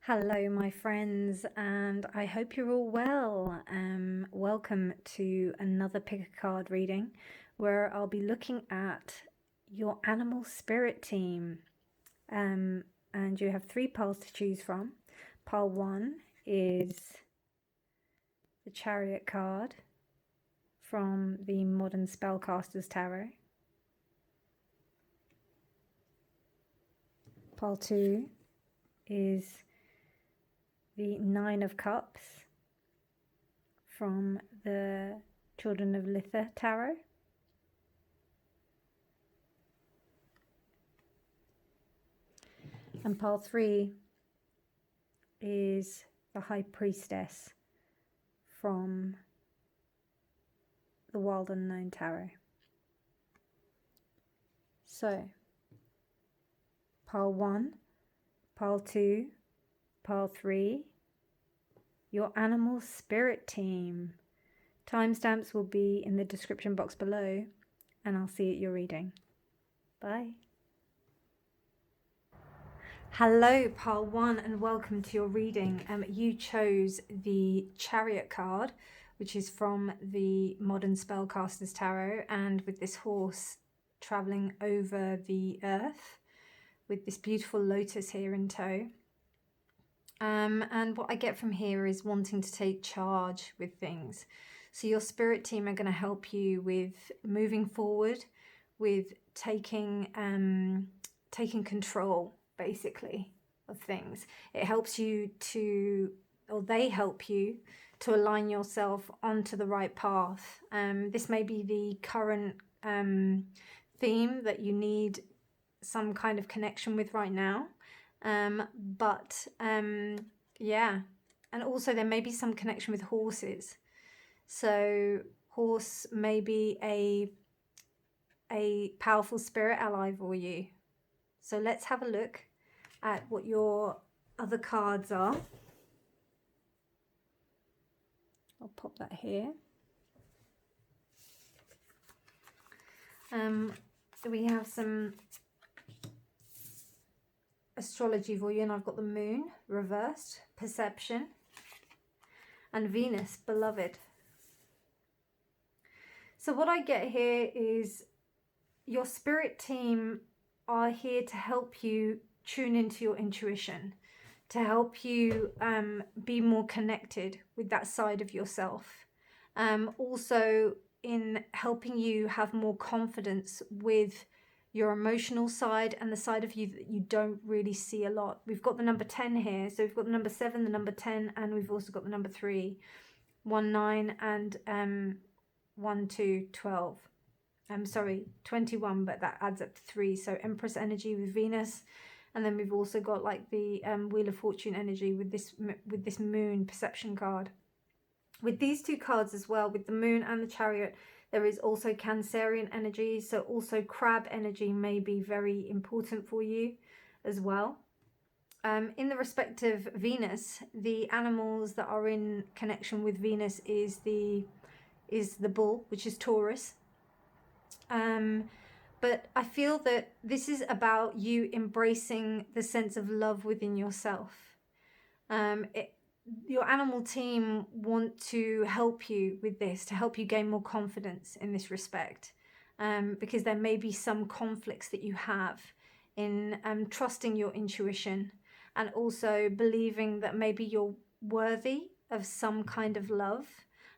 Hello, my friends, and I hope you're all well. Welcome to another pick a card reading where I'll be looking at your animal spirit team. And you have three piles to choose from. Pile one is the Chariot card from the Modern Spellcasters Tarot. Pile two is the Nine of Cups from the Children of Litha Tarot. And pile three is the High Priestess from the Wild Unknown Tarot. So, pile one, pile two, pile three, your animal spirit team. Timestamps will be in the description box below, and I'll see you at your reading. Bye. Hello, pile one, and welcome to your reading. You chose the Chariot card, which is from the Modern Spellcasters Tarot, and with this horse traveling over the earth with this beautiful lotus here in tow. And what I get from here is wanting to take charge with things. So your spirit team are going to help you with moving forward, with taking control, basically, of things. It helps you to, or they help you to align yourself onto the right path. This may be the current theme that you need some kind of connection with right now. Yeah, and also there may be some connection with horses. So horse may be a powerful spirit ally for you. So let's have a look at what your other cards are. I'll pop that here. We have some astrology for you, and I've got the moon reversed, perception, and Venus, beloved. So what I get here is your spirit team are here to help you tune into your intuition, to help you be more connected with that side of yourself. Also in helping you have more confidence with your emotional side and the side of you that you don't really see a lot. We've got the number 10 here. So we've got the number 7, the number 10, and we've also got the number 3, 1, 9, and 1, 2, 12. I'm sorry, 21, but that adds up to 3. So Empress energy with Venus. And then we've also got like the Wheel of Fortune energy with this moon perception card. With these two cards as well, with the moon and the Chariot, there is also Cancerian energy. So also crab energy may be very important for you as well. In the respect of Venus, the animals that are in connection with Venus is the bull, which is Taurus. But I feel that this is about you embracing the sense of love within yourself. Your animal team want to help you with this, to help you gain more confidence in this respect, because there may be some conflicts that you have in trusting your intuition, and also believing that maybe you're worthy of some kind of love,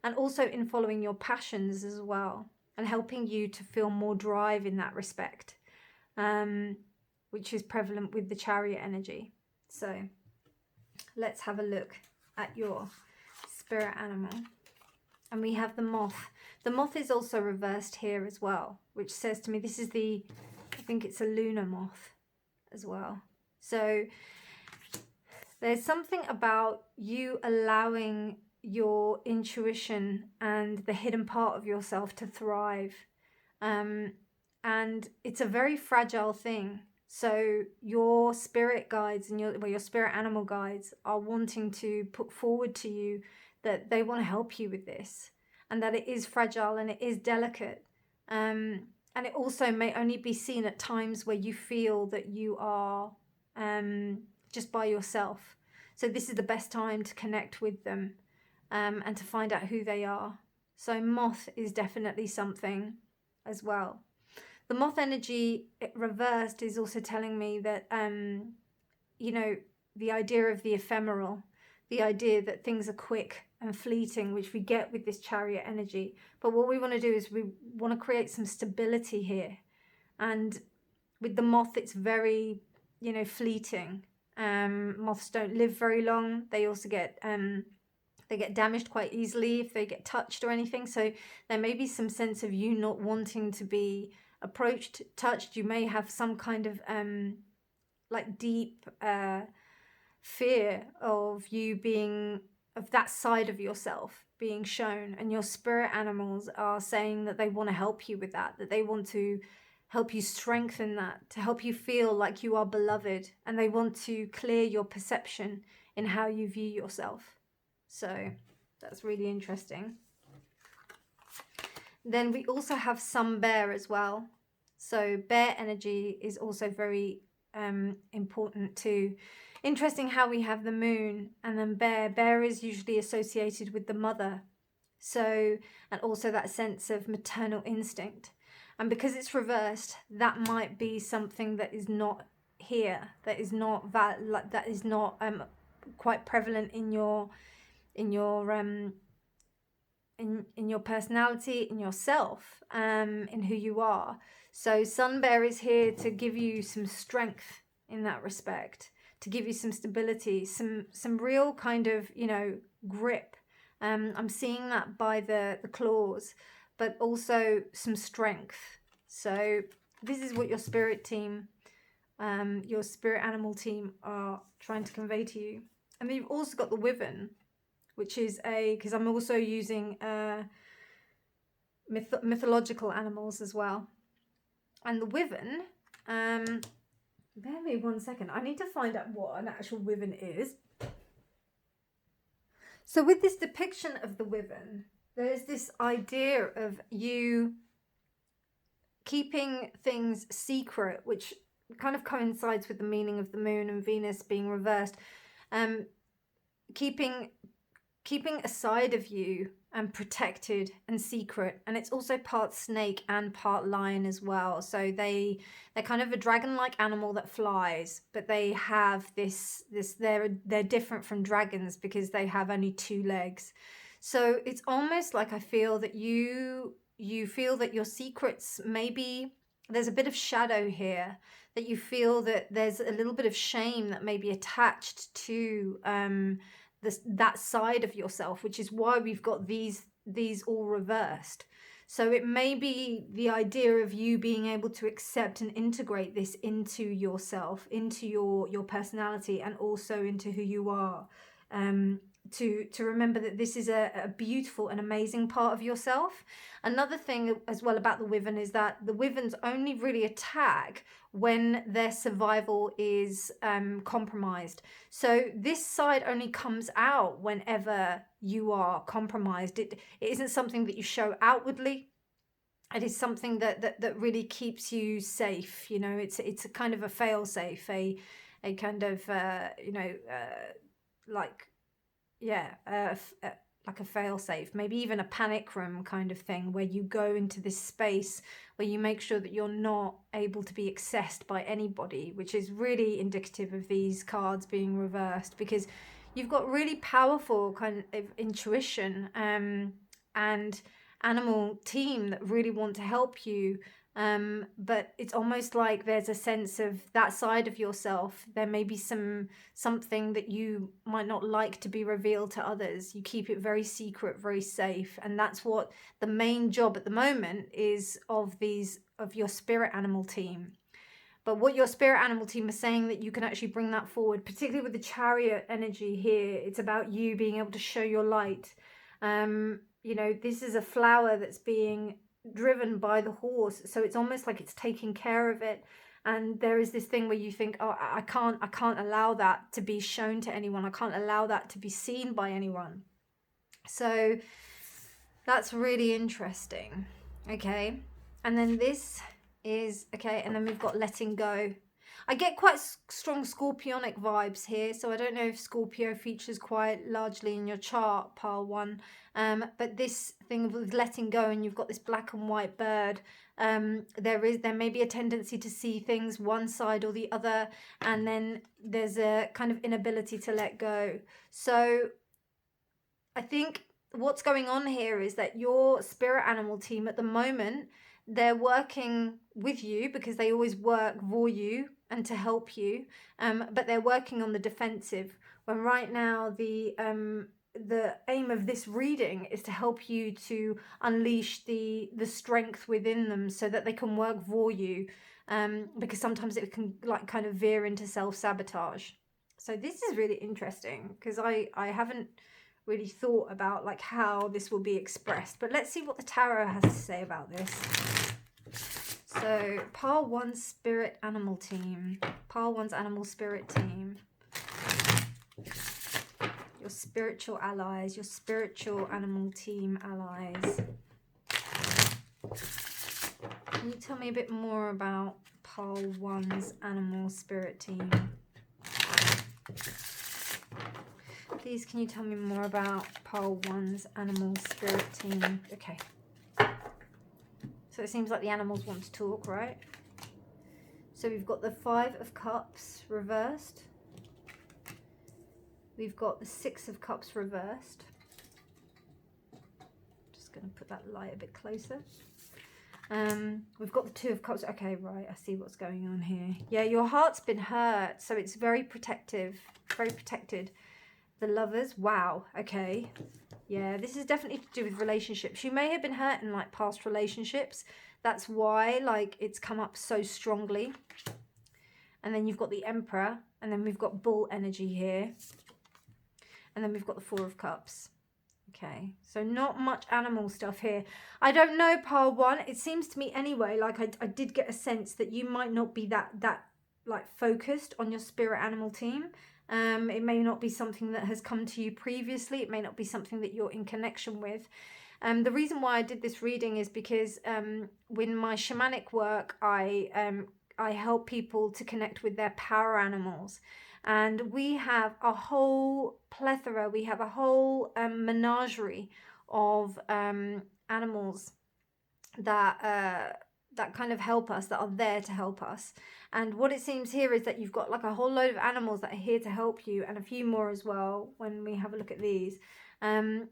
and also in following your passions as well, and helping you to feel more drive in that respect, which is prevalent with the Chariot energy. So let's have a look at your spirit animal. And we have the moth. The moth is also reversed here as well, which says to me this is I think it's a lunar moth as well. So there's something about you allowing your intuition and the hidden part of yourself to thrive. And it's a very fragile thing. So your spirit guides and your spirit animal guides are wanting to put forward to you that they want to help you with this, and that it is fragile and it is delicate. And it also may only be seen at times where you feel that you are just by yourself. So this is the best time to connect with them, and to find out who they are. So moth is definitely something as well. The moth energy reversed is also telling me that, you know, the idea of the ephemeral, the idea that things are quick and fleeting, which we get with this chariot energy. But what we want to do is we want to create some stability here. And with the moth, it's very, you know, fleeting. Moths don't live very long. They also get damaged quite easily if they get touched or anything. So there may be some sense of you not wanting to be approached, touched. You may have some kind of like deep fear of you being, of that side of yourself being shown, and your spirit animals are saying that they want to help you with that, that they want to help you strengthen that, to help you feel like you are beloved, and they want to clear your perception in how you view yourself. So that's really interesting. Then we also have some bear as well. So bear energy is also very important too. Interesting how we have the moon and then bear. Bear is usually associated with the mother. So, and also that sense of maternal instinct. And because it's reversed, that might be something that is not here, that is not quite prevalent in your personality, in yourself, in who you are. So Sun Bear is here to give you some strength in that respect, to give you some stability, some real kind of, you know, grip. I'm seeing that by the claws, but also some strength. So this is what your spirit team, your spirit animal team are trying to convey to you. And then you've also got the Wyvern, which is because I'm also using mythological animals as well. And the Wyvern, bear me 1 second. I need to find out what an actual Wyvern is. So with this depiction of the Wyvern, there's this idea of you keeping things secret, which kind of coincides with the meaning of the moon and Venus being reversed. Keeping a side of you and protected and secret, and it's also part snake and part lion as well. So they're kind of a dragon-like animal that flies, but they have this they're different from dragons because they have only 2 legs. So it's almost like I feel that you feel that your secrets, maybe there's a bit of shadow here, that you feel that there's a little bit of shame that may be attached to that side of yourself, which is why we've got these all reversed. So it may be the idea of you being able to accept and integrate this into yourself, into your personality, and also into who you are. To remember that this is a beautiful and amazing part of yourself. Another thing as well about the Wyvern is that the Wyverns only really attack when their survival is compromised. So this side only comes out whenever you are compromised. It isn't something that you show outwardly. It is something that really keeps you safe. You know, it's a kind of a fail safe, a kind of like a fail safe, maybe even a panic room kind of thing, where you go into this space where you make sure that you're not able to be accessed by anybody, which is really indicative of these cards being reversed, because you've got really powerful kind of intuition and animal team that really want to help you. But it's almost like there's a sense of that side of yourself. There may be something that you might not like to be revealed to others. You keep it very secret, very safe. And that's what the main job at the moment is of your spirit animal team. But what your spirit animal team is saying, that you can actually bring that forward, particularly with the chariot energy here. It's about you being able to show your light. This is a flower that's being driven by the horse, so it's almost like it's taking care of it. And there is this thing where you think, oh, I can't allow that to be shown to anyone. I can't allow that to be seen by anyone. So that's really interesting. Okay, and then this is okay, and then we've got letting go. I get quite strong scorpionic vibes here, so I don't know if Scorpio features quite largely in your chart, pile 1. But this thing with letting go, and you've got this black and white bird, there may be a tendency to see things one side or the other, and then there's a kind of inability to let go. So I think what's going on here is that your spirit animal team at the moment, they're working with you because they always work for you and to help you, but they're working on the defensive, when right now the aim of this reading is to help you to unleash the strength within them so that they can work for you, because sometimes it can like kind of veer into self-sabotage. So this is really interesting because I haven't really thought about like how this will be expressed, but let's see what the tarot has to say about this. So pile 1 spirit animal team, pile 1's animal spirit team, your spiritual allies, your spiritual animal team allies. Can you tell me a bit more about pile 1's animal spirit team? Please, can you tell me more about pile 1's animal spirit team? Okay. So it seems like the animals want to talk, right? So we've got the 5 of Cups reversed. We've got the 6 of Cups reversed. Just going to put that light a bit closer. We've got the 2 of Cups. Okay, right, I see what's going on here. Yeah, your heart's been hurt, so it's very protective, very protected. The Lovers, wow, okay. Yeah, this is definitely to do with relationships. You may have been hurt in like past relationships. That's why like it's come up so strongly. And then you've got the Emperor, and then we've got Bull energy here. And then we've got the 4 of Cups. Okay, so not much animal stuff here. I don't know, pile 1. It seems to me anyway, like I did get a sense that you might not be that like focused on your spirit animal team. It may not be something that has come to you previously. It may not be something that you're in connection with. The reason why I did this reading is because with my shamanic work, I help people to connect with their power animals. And we have a whole plethora, we have a whole menagerie of animals that kind of help us, that are there to help us. And what it seems here is that you've got like a whole load of animals that are here to help you, and a few more as well when we have a look at these. And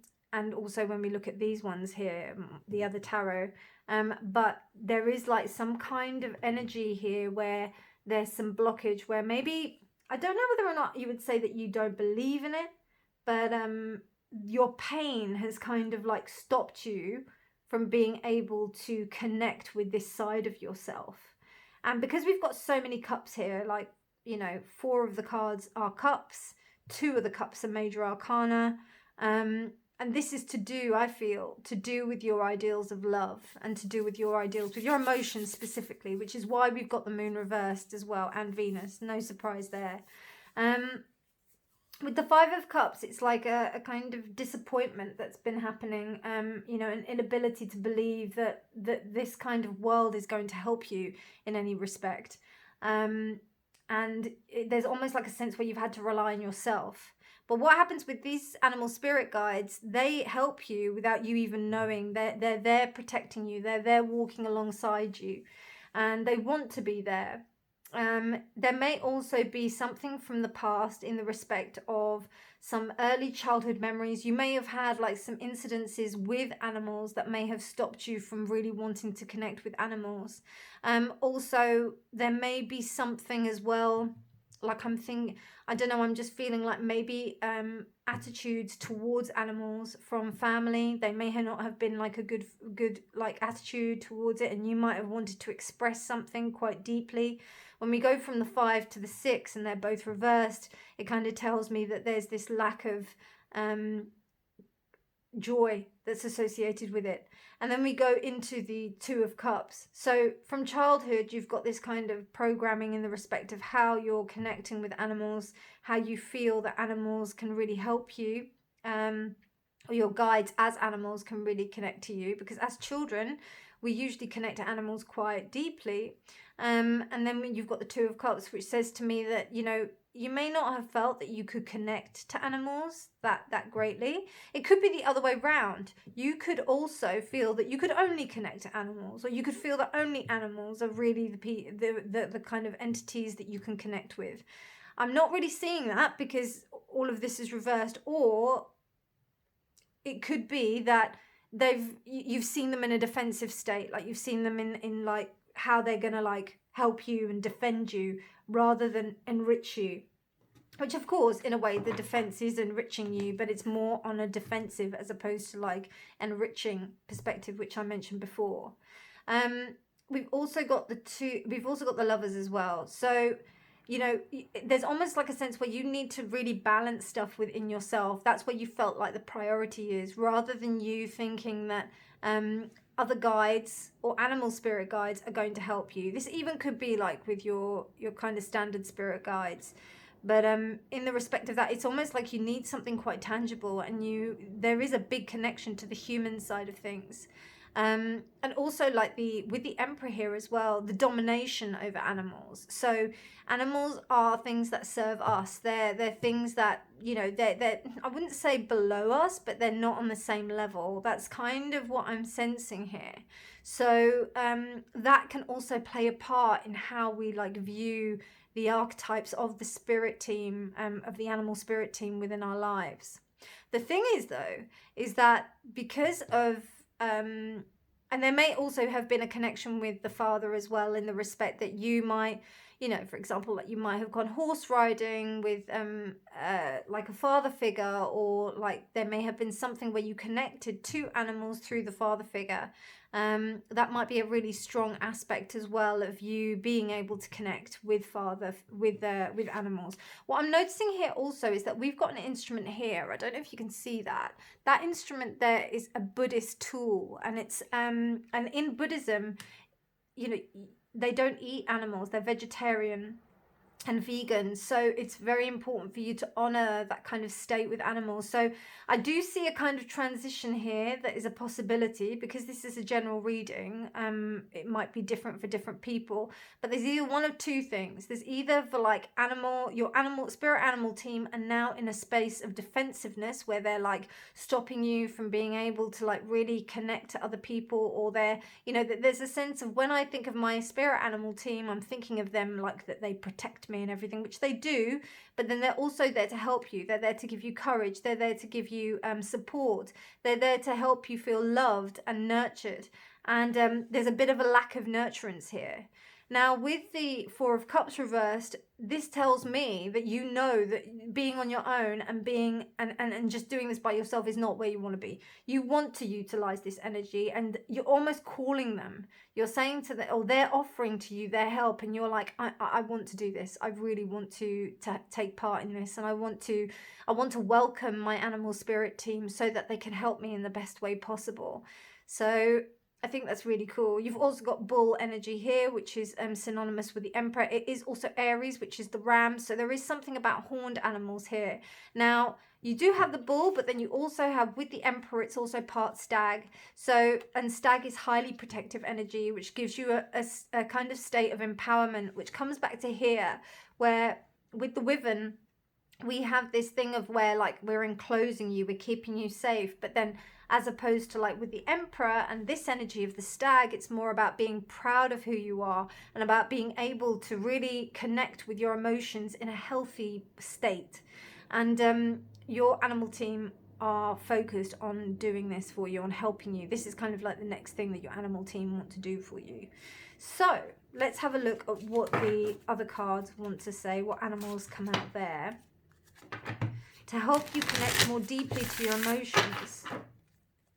also when we look at these ones here, the other tarot. But there is like some kind of energy here where there's some blockage, where maybe, I don't know whether or not you would say that you don't believe in it, but your pain has kind of like stopped you from being able to connect with this side of yourself. And because we've got so many cups here, like, you know, 4 of the cards are cups, 2 of the cups are major arcana. And this is to do, I feel, to do with your ideals of love, and to do with your ideals, with your emotions specifically, which is why we've got the moon reversed as well, and Venus. No surprise there. With the 5 of Cups, it's like a kind of disappointment that's been happening, you know, an inability to believe that this kind of world is going to help you in any respect. There's almost like a sense where you've had to rely on yourself. But what happens with these animal spirit guides, they help you without you even knowing. They're there protecting you. They're there walking alongside you. And they want to be there. There may also be something from the past in the respect of some early childhood memories. You may have had like some incidences with animals that may have stopped you from really wanting to connect with animals. Also, there may be something as well, like I don't know, I'm just feeling like maybe attitudes towards animals from family. They may not have been like a good like attitude towards it, and you might have wanted to express something quite deeply. When we go from the 5 to the 6 and they're both reversed, it kind of tells me that there's this lack of joy that's associated with it. And then we go into the 2 of Cups. So from childhood, you've got this kind of programming in the respect of how you're connecting with animals, how you feel that animals can really help you, or your guides as animals can really connect to you. Because as children, we usually connect to animals quite deeply. And then you've got the Two of Cups, which says to me that, you know, you may not have felt that you could connect to animals that greatly. It could be the other way round. You could also feel that you could only connect to animals, or you could feel that only animals are really the kind of entities that you can connect with. I'm not really seeing that, because all of this is reversed. Or it could be that you've seen them in a defensive state, like you've seen them in like how they're gonna like help you and defend you rather than enrich you, which of course in a way the defense is enriching you, but it's more on a defensive as opposed to like enriching perspective, which I mentioned before. We've also got the Lovers as well. So, you know, there's almost like a sense where you need to really balance stuff within yourself. That's where you felt like the priority is, rather than you thinking that other guides or animal spirit guides are going to help you. This even could be like with your kind of standard spirit guides. But in the respect of that, it's almost like you need something quite tangible, and there is a big connection to the human side of things. And also like with the Emperor here as well, the domination over animals. So animals are things that serve us. They're things that, you know, they're I wouldn't say below us, but they're not on the same level. That's kind of what I'm sensing here. So that can also play a part in how we like view the archetypes of the spirit team, of the animal spirit team within our lives. The thing is though, is that because of and there may also have been a connection with the father as well, in the respect that you might, you know, for example, like you might have gone horse riding with like a father figure, or like there may have been something where you connected to animals through the father figure. That might be a really strong aspect as well of you being able to connect with with animals. What I'm noticing here also is that we've got an instrument here. I don't know if you can see that. That instrument there is a Buddhist tool, and it's and in Buddhism, you know, they don't eat animals. They're vegetarian and vegan, so it's very important for you to honor that kind of state with animals. So I do see a kind of transition here that is a possibility, because this is a general reading. It might be different for different people, but there's either one of two things. There's either for like your spirit animal team are now in a space of defensiveness, where they're like stopping you from being able to like really connect to other people, or they're, you know, there's a sense of, when I think of my spirit animal team, I'm thinking of them like that they protect me and everything, which they do, but then they're also there to help you. They're there to give you courage. They're there to give you support. They're there to help you feel loved and nurtured. And there's a bit of a lack of nurturance here. Now, with the Four of Cups reversed, this tells me that you know that being on your own and being and just doing this by yourself is not where you want to be. You want to utilize this energy, and you're almost calling them. You're saying to them, or they're offering to you their help, and you're like, I want to do this. I really want to take part in this, and I want to welcome my animal spirit team so that they can help me in the best way possible. So I think that's really cool. You've also got bull energy here, which is synonymous with the Emperor. It is also Aries, which is the ram. So there is something about horned animals here. Now, you do have the bull, but then you also have, with the Emperor, it's also part stag. So, and stag is highly protective energy, which gives you a kind of state of empowerment, which comes back to here, where with the Wyvern, we have this thing of where like we're enclosing you, we're keeping you safe, but then as opposed to like with the Emperor and this energy of the stag, it's more about being proud of who you are and about being able to really connect with your emotions in a healthy state. And your animal team are focused on doing this for you, on helping you. This is kind of like the next thing that your animal team want to do for you. So let's have a look at what the other cards want to say, what animals come out there to help you connect more deeply to your emotions,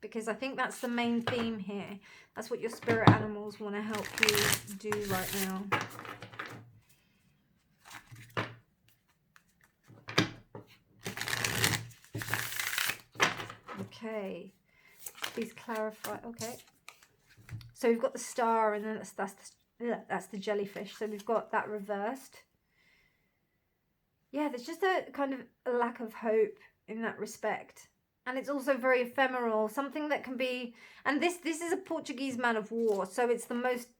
because I think that's the main theme here. That's what your spirit animals want to help you do right now. Okay, please clarify. Okay, so we've got the star, and then that's the jellyfish. So we've got that reversed. Yeah, there's just a kind of a lack of hope in that respect. and it's also very ephemeral, something that can be, and this is a Portuguese man of war, so it's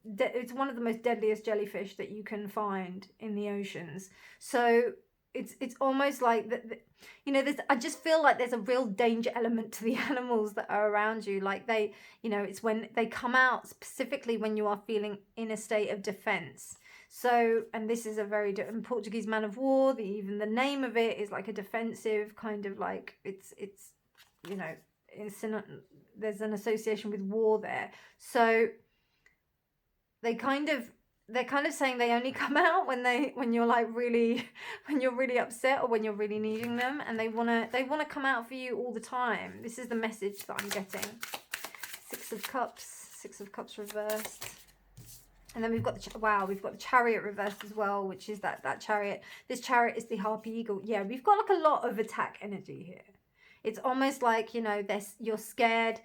it's one of the most deadliest jellyfish that you can find in the oceans. So it's almost like that, you know, there's, I just feel like there's a real danger element to the animals that are around you. Like they, you know, it's when they come out specifically when you are feeling in a state of defense. So, and this is a very Portuguese man of war, even the name of it is like a defensive kind of, like it's you know, there's an association with war there. So they're kind of saying they only come out when you're like really, when you're really upset or when you're really needing them, and they want to come out for you all the time. This is the message that I'm getting. Six of Cups reversed. And then we've got we've got the Chariot reversed as well, which is that Chariot. This Chariot is the Harpy Eagle. Yeah, we've got like a lot of attack energy here. It's almost like, you know, you're scared,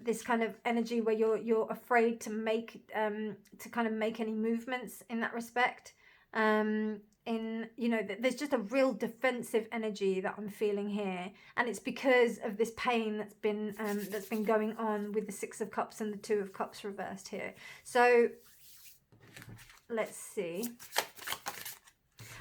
this kind of energy where you're afraid to make any movements in that respect. You know, there's just a real defensive energy that I'm feeling here, and it's because of this pain that's been going on with the Six of Cups and the Two of Cups reversed here. So let's see.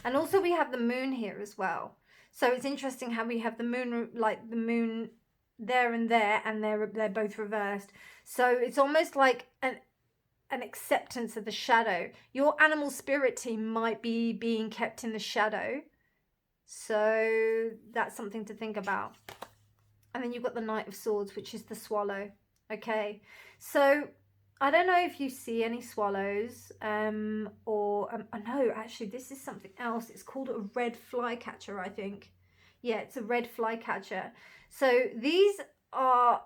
And also we have the Moon here as well. So it's interesting how we have the moon, like the moon there and there, and they're both reversed. So it's almost like an acceptance of the shadow. Your animal spirit team might be being kept in the shadow. So that's something to think about. And then you've got the Knight of Swords, which is the swallow. Okay, so I don't know if you see any swallows, no, actually this is something else. It's called a red flycatcher, I think. Yeah, it's a red flycatcher. So these are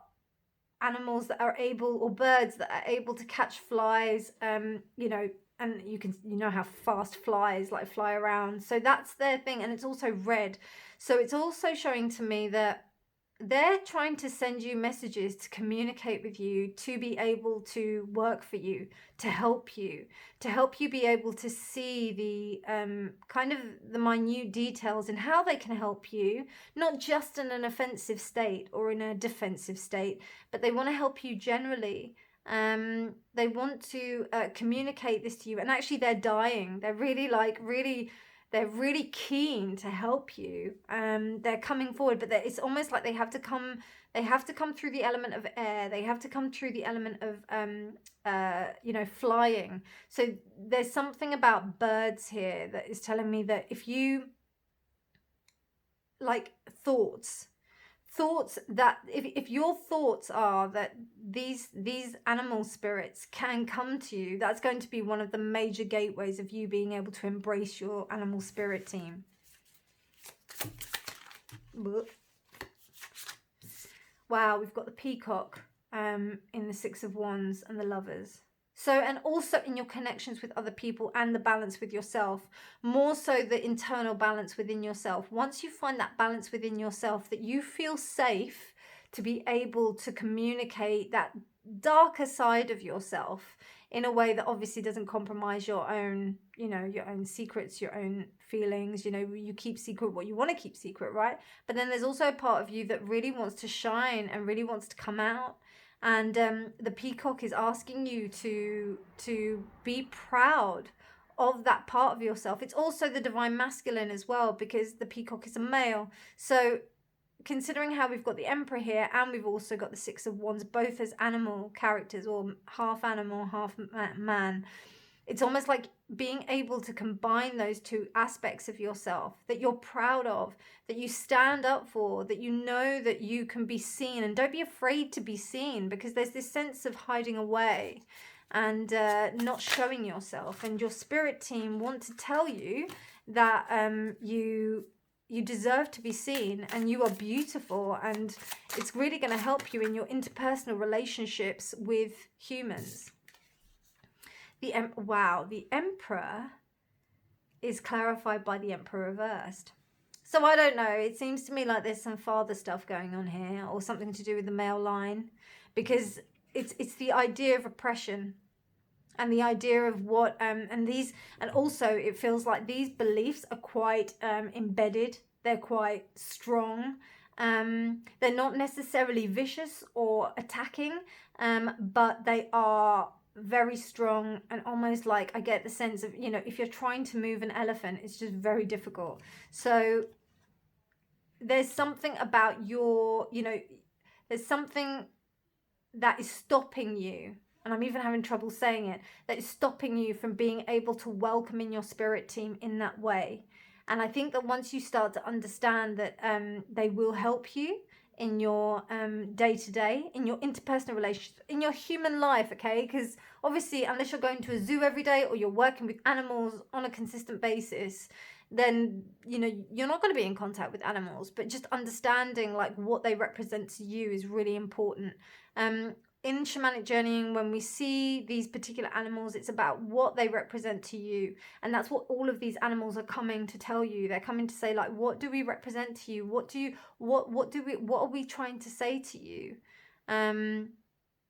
animals that are able, or birds that are able to catch flies, you know, and you know how fast flies like fly around. So that's their thing, and it's also red. So it's also showing to me that they're trying to send you messages to communicate with you, to be able to work for you, to help you be able to see the kind of the minute details in how they can help you, not just in an offensive state or in a defensive state, but they want to help you generally. They want to communicate this to you, and actually they're dying. They're they're really keen to help you. They're coming forward, but it's almost like they have to come through the element of air. They have to come through the element of you know, flying. So there's something about birds here that is telling me that if you like thoughts that if your thoughts are that these animal spirits can come to you, that's going to be one of the major gateways of you being able to embrace your animal spirit team. Wow, we've got the Peacock in the Six of Wands and the Lovers. So, and also in your connections with other people and the balance with yourself, more so the internal balance within yourself. Once you find that balance within yourself, that you feel safe to be able to communicate that darker side of yourself in a way that obviously doesn't compromise your own, you know, your own secrets, your own feelings. You know, you keep secret what you want to keep secret, right? But then there's also a part of you that really wants to shine and really wants to come out. And the Peacock is asking you to be proud of that part of yourself. It's also the Divine Masculine as well, because the Peacock is a male. So considering how we've got the Emperor here, and we've also got the Six of Wands, both as animal characters, or half animal, half man, it's almost like being able to combine those two aspects of yourself that you're proud of, that you stand up for, that you know that you can be seen, and don't be afraid to be seen, because there's this sense of hiding away and not showing yourself. And your spirit team want to tell you that you deserve to be seen, and you are beautiful, and it's really going to help you in your interpersonal relationships with humans. The Emperor is clarified by the Emperor reversed. So I don't know, it seems to me like there's some father stuff going on here, or something to do with the male line, because it's the idea of oppression and the idea of what and also it feels like these beliefs are quite embedded, they're quite strong, They're not necessarily vicious or attacking, but they are very strong, and almost like I get the sense of, if you're trying to move an elephant, it's just very difficult. So there's something about there's something that is stopping you, and I'm even having trouble saying it, that is stopping you from being able to welcome in your spirit team in that way. And I think that once you start to understand that they will help you in your day-to-day, in your interpersonal relationships, in your human life, okay? Because obviously, unless you're going to a zoo every day or you're working with animals on a consistent basis, then you're not going to be in contact with animals. But just understanding like what they represent to you is really important. In shamanic journeying, when we see these particular animals, it's about what they represent to you, and that's what all of these animals are coming to tell you. They're coming to say, like, what do we represent to you? What are we trying to say to you?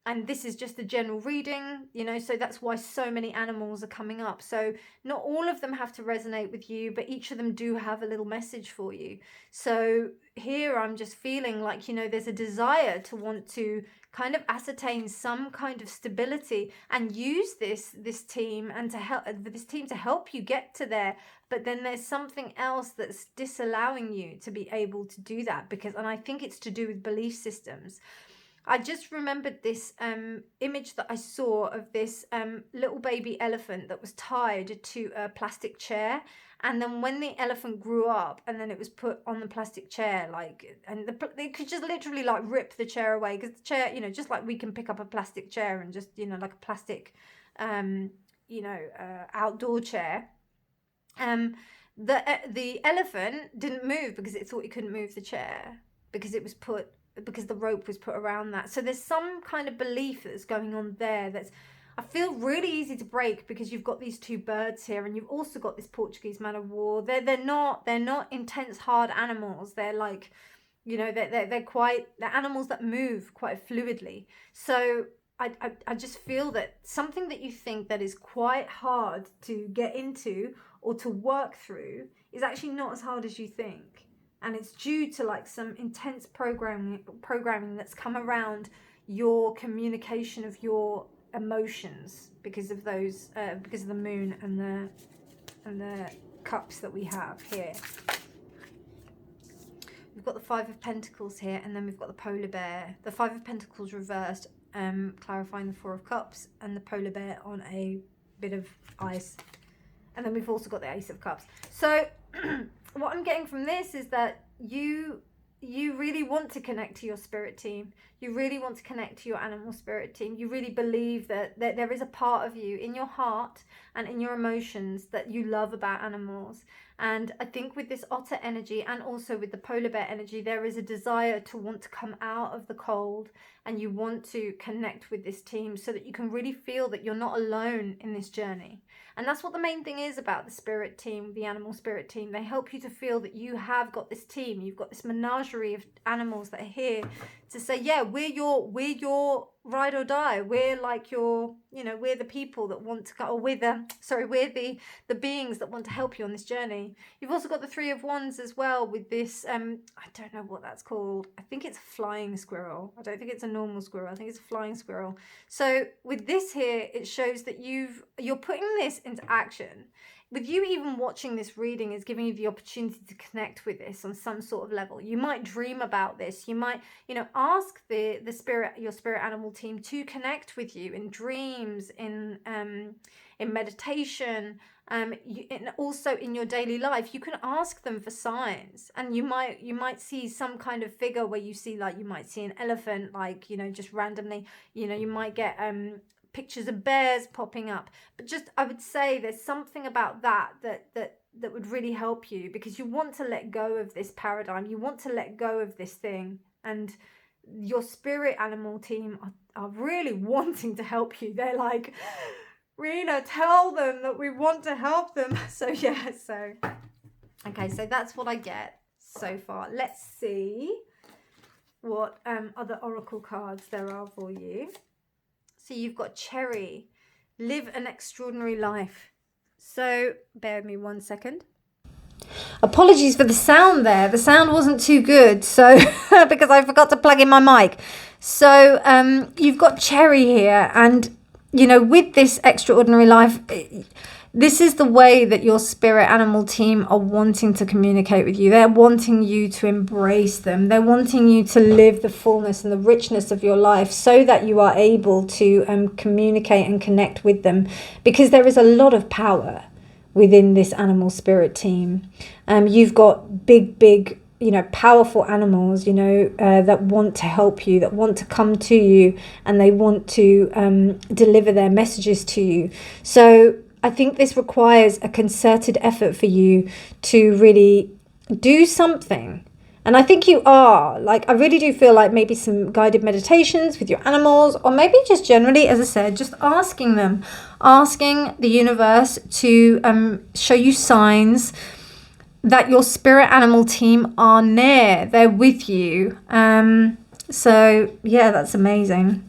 And this is just a general reading, so that's why so many animals are coming up. So not all of them have to resonate with you, but each of them do have a little message for you. So here I'm just feeling like, there's a desire to want to kind of ascertain some kind of stability and use this team and to help this team to help you get to there. But then there's something else that's disallowing you to be able to do that, and I think it's to do with belief systems. I just remembered this image that I saw of this little baby elephant that was tied to a plastic chair. And then when the elephant grew up and then it was put on the plastic chair, they could just literally like rip the chair away, because the chair, just like we can pick up a plastic chair and just, like a plastic, outdoor chair. The elephant didn't move because it thought it couldn't move the chair because the rope was put around that. So there's some kind of belief that's going on there that's, I feel, really easy to break, because you've got these two birds here, and you've also got this Portuguese man of war. They're not intense, hard animals. They're like, they're animals that move quite fluidly. So I just feel that something that you think that is quite hard to get into or to work through is actually not as hard as you think. And it's due to like some intense programming that's come around your communication of your emotions because of those, because of the moon and the cups that we have here. We've got the Five of Pentacles here, and then we've got the Polar Bear. The Five of Pentacles reversed, clarifying the Four of Cups, and the Polar Bear on a bit of ice. And then we've also got the Ace of Cups. So what I'm getting from this is that you really want to connect to your spirit team. You really want to connect to your animal spirit team. You really believe that there is a part of you in your heart and in your emotions that you love about animals. And I think with this otter energy and also with the polar bear energy, there is a desire to want to come out of the cold, and you want to connect with this team so that you can really feel that you're not alone in this journey. And that's what the main thing is about the spirit team, the animal spirit team. They help you to feel that you have got this team. You've got this menagerie of animals that are here to say, yeah, we're your ride or die. We're like your, we're the people that want to go, or we're the beings that want to help you on this journey. You've also got the Three of Wands as well with this, I don't know what that's called. I think it's a flying squirrel. I don't think it's a normal squirrel. I think it's a flying squirrel. So with this here, it shows that you're putting this into action. With you even watching this reading is giving you the opportunity to connect with this on some sort of level. You might dream about this. You might, ask your spirit animal team to connect with you in dreams, in meditation, and also in your daily life. You can ask them for signs, and you might see some kind of figure where you see, like, you might see an elephant, like, just randomly. You might get pictures of bears popping up, but just, I would say there's something about that would really help you, because you want to let go of this paradigm. You want to let go of this thing, and your spirit animal team are really wanting to help you. They're like, Reena, tell them that we want to help them. So yeah, okay, so that's what I get so far. Let's see what other oracle cards there are for you. So you've got Cherry, live an extraordinary life. So bear with me 1 second. Apologies for the sound there. The sound wasn't too good, so because I forgot to plug in my mic. So you've got Cherry here, and you know, with this extraordinary life, this is the way that your spirit animal team are wanting to communicate with you. They're wanting you to embrace them. They're wanting you to live the fullness and the richness of your life so that you are able to communicate and connect with them, because there is a lot of power within this animal spirit team. You've got big, you know, powerful animals, you know, that want to help you, that want to come to you, and they want to deliver their messages to you. So I think this requires a concerted effort for you to really do something. And I think you are. Like, I really do feel like maybe some guided meditations with your animals, or maybe just generally, as I said, just asking them, asking the universe to show you signs that your spirit animal team are near, they're with you. So yeah, that's amazing.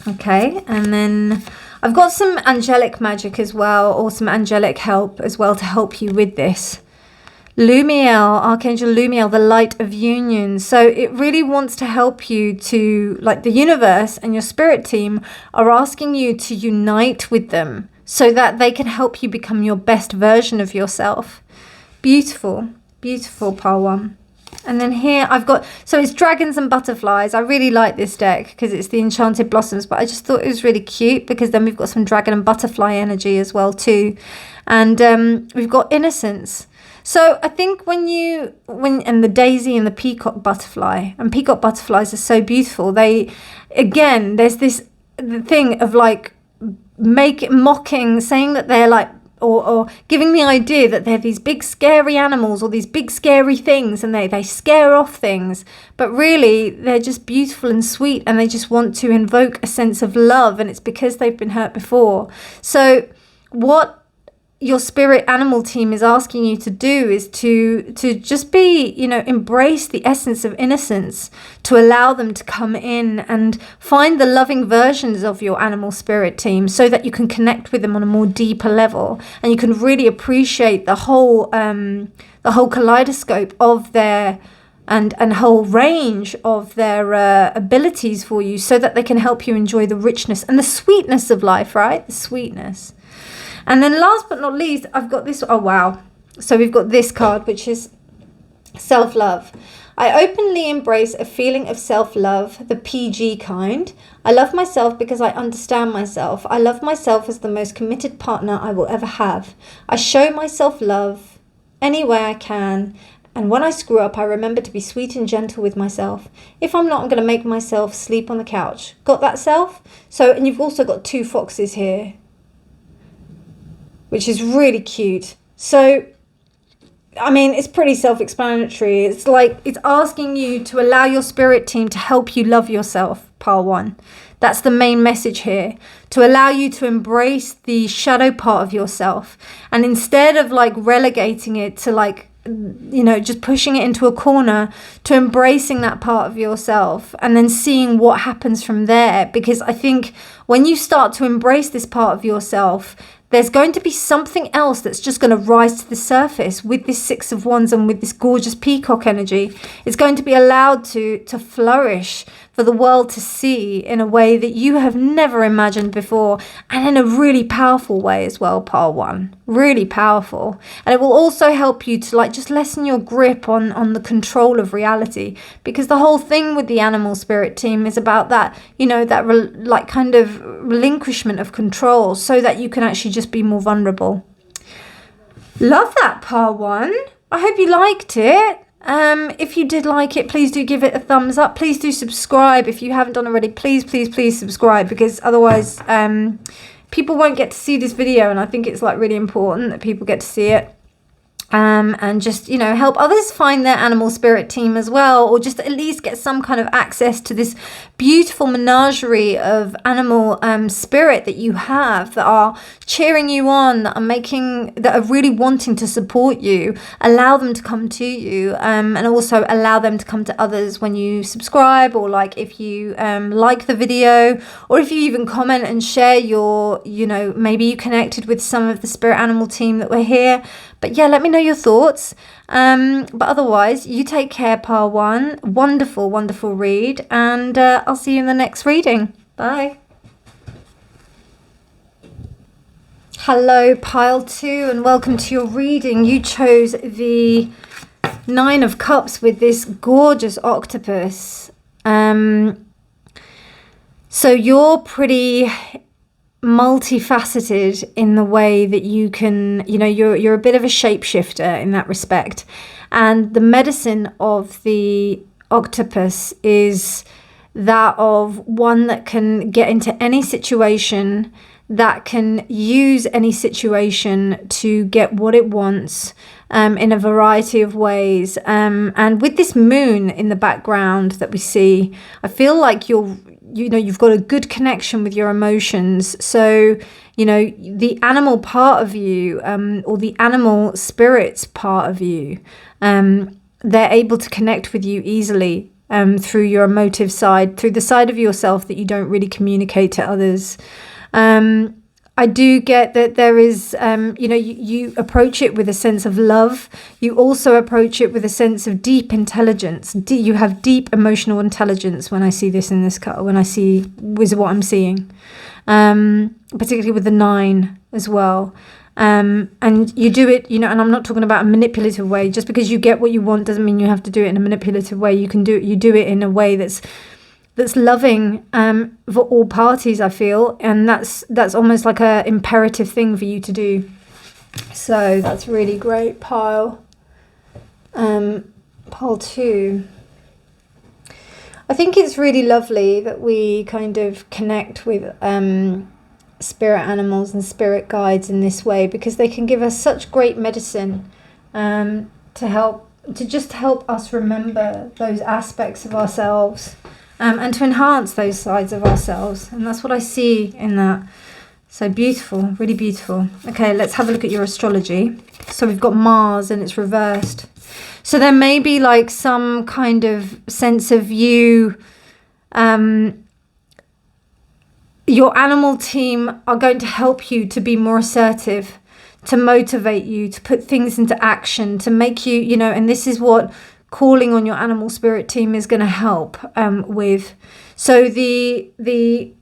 Okay, and then I've got some angelic magic as well, or some angelic help as well to help you with this. Lumiel, Archangel Lumiel, the light of union. So it really wants to help you to, like, the universe and your spirit team are asking you to unite with them so that they can help you become your best version of yourself. Beautiful, beautiful, Pile 1. And then here I've got, so it's dragons and butterflies. I really like this deck because it's the enchanted blossoms, but I just thought it was really cute because then we've got some dragon and butterfly energy as well too. And we've got innocence. So I think when and the daisy and the peacock butterfly, and peacock butterflies are so beautiful. Again, there's this thing of like mocking, saying that they're like, or giving the idea that they're these big scary animals or these big scary things, and they scare off things, but really they're just beautiful and sweet, and they just want to invoke a sense of love, and it's because they've been hurt before. So what your spirit animal team is asking you to do is to just be, you know, embrace the essence of innocence, to allow them to come in and find the loving versions of your animal spirit team so that you can connect with them on a more deeper level, and you can really appreciate the whole kaleidoscope of their and whole range of their abilities for you, so that they can help you enjoy the richness and the sweetness of life, right? The sweetness. And then last but not least, I've got this. Oh, wow. So we've got this card, which is self-love. I openly embrace a feeling of self-love, the PG kind. I love myself because I understand myself. I love myself as the most committed partner I will ever have. I show myself love any way I can. And when I screw up, I remember to be sweet and gentle with myself. If I'm not, I'm going to make myself sleep on the couch. Got that, self? So, and you've also got 2 foxes here, which is really cute. So, I mean, it's pretty self-explanatory. It's like, it's asking you to allow your spirit team to help you love yourself, Pile 1. That's the main message here. To allow you to embrace the shadow part of yourself. And instead of like relegating it to like, you know, just pushing it into a corner, to embracing that part of yourself and then seeing what happens from there. Because I think when you start to embrace this part of yourself, there's going to be something else that's just going to rise to the surface with this 6 of Wands and with this gorgeous peacock energy. It's going to be allowed to flourish for the world to see in a way that you have never imagined before, and in a really powerful way as well, Pile 1. Really powerful. And it will also help you to like just lessen your grip on the control of reality, because the whole thing with the animal spirit team is about that, you know, that like kind of relinquishment of control so that you can actually just be more vulnerable. Love that, Pile 1. I hope you liked it. If you did like it, please do give it a thumbs up. Please do subscribe if you haven't done already. Please subscribe, because otherwise people won't get to see this video, and I think it's like really important that people get to see it. And just, you know, help others find their animal spirit team as well, or just at least get some kind of access to this beautiful menagerie of animal spirit that you have, that are cheering you on, that are really wanting to support you. Allow them to come to you, and also allow them to come to others when you subscribe, or like if you like the video, or if you even comment and share your, you know, maybe you connected with some of the spirit animal team that were here. But yeah, let me know your thoughts. But otherwise, you take care, pile 1. Wonderful, wonderful read. And I'll see you in the next reading. Bye. Hello, pile 2, and welcome to your reading. You chose the 9 of Cups with this gorgeous octopus. So you're pretty multifaceted in the way that you can, you're a bit of a shapeshifter in that respect. And the medicine of the octopus is that of one that can get into any situation, that can use any situation to get what it wants in a variety of ways. And with this moon in the background that we see, I feel like you've got a good connection with your emotions. So, the animal part of you, or the animal spirits part of you, they're able to connect with you easily through your emotive side, through the side of yourself that you don't really communicate to others. I do get that there is, you approach it with a sense of love. You also approach it with a sense of deep intelligence. You have deep emotional intelligence when I see this in this card, is what I'm seeing. Particularly with the 9 as well. And you do it, and I'm not talking about a manipulative way. Just because you get what you want doesn't mean you have to do it in a manipulative way. You do it in a way that's loving for all parties, I feel, and that's almost like a imperative thing for you to do. So that's really great, pile 2. I think it's really lovely that we kind of connect with spirit animals and spirit guides in this way, because they can give us such great medicine to just help us remember those aspects of ourselves. And to enhance those sides of ourselves. And that's what I see in that. So beautiful, really beautiful. Okay, let's have a look at your astrology. So we've got Mars and it's reversed. So there may be like some kind of sense of you, your animal team are going to help you to be more assertive, to motivate you, to put things into action, to make you, and this is what calling on your animal spirit team is going to help with. So the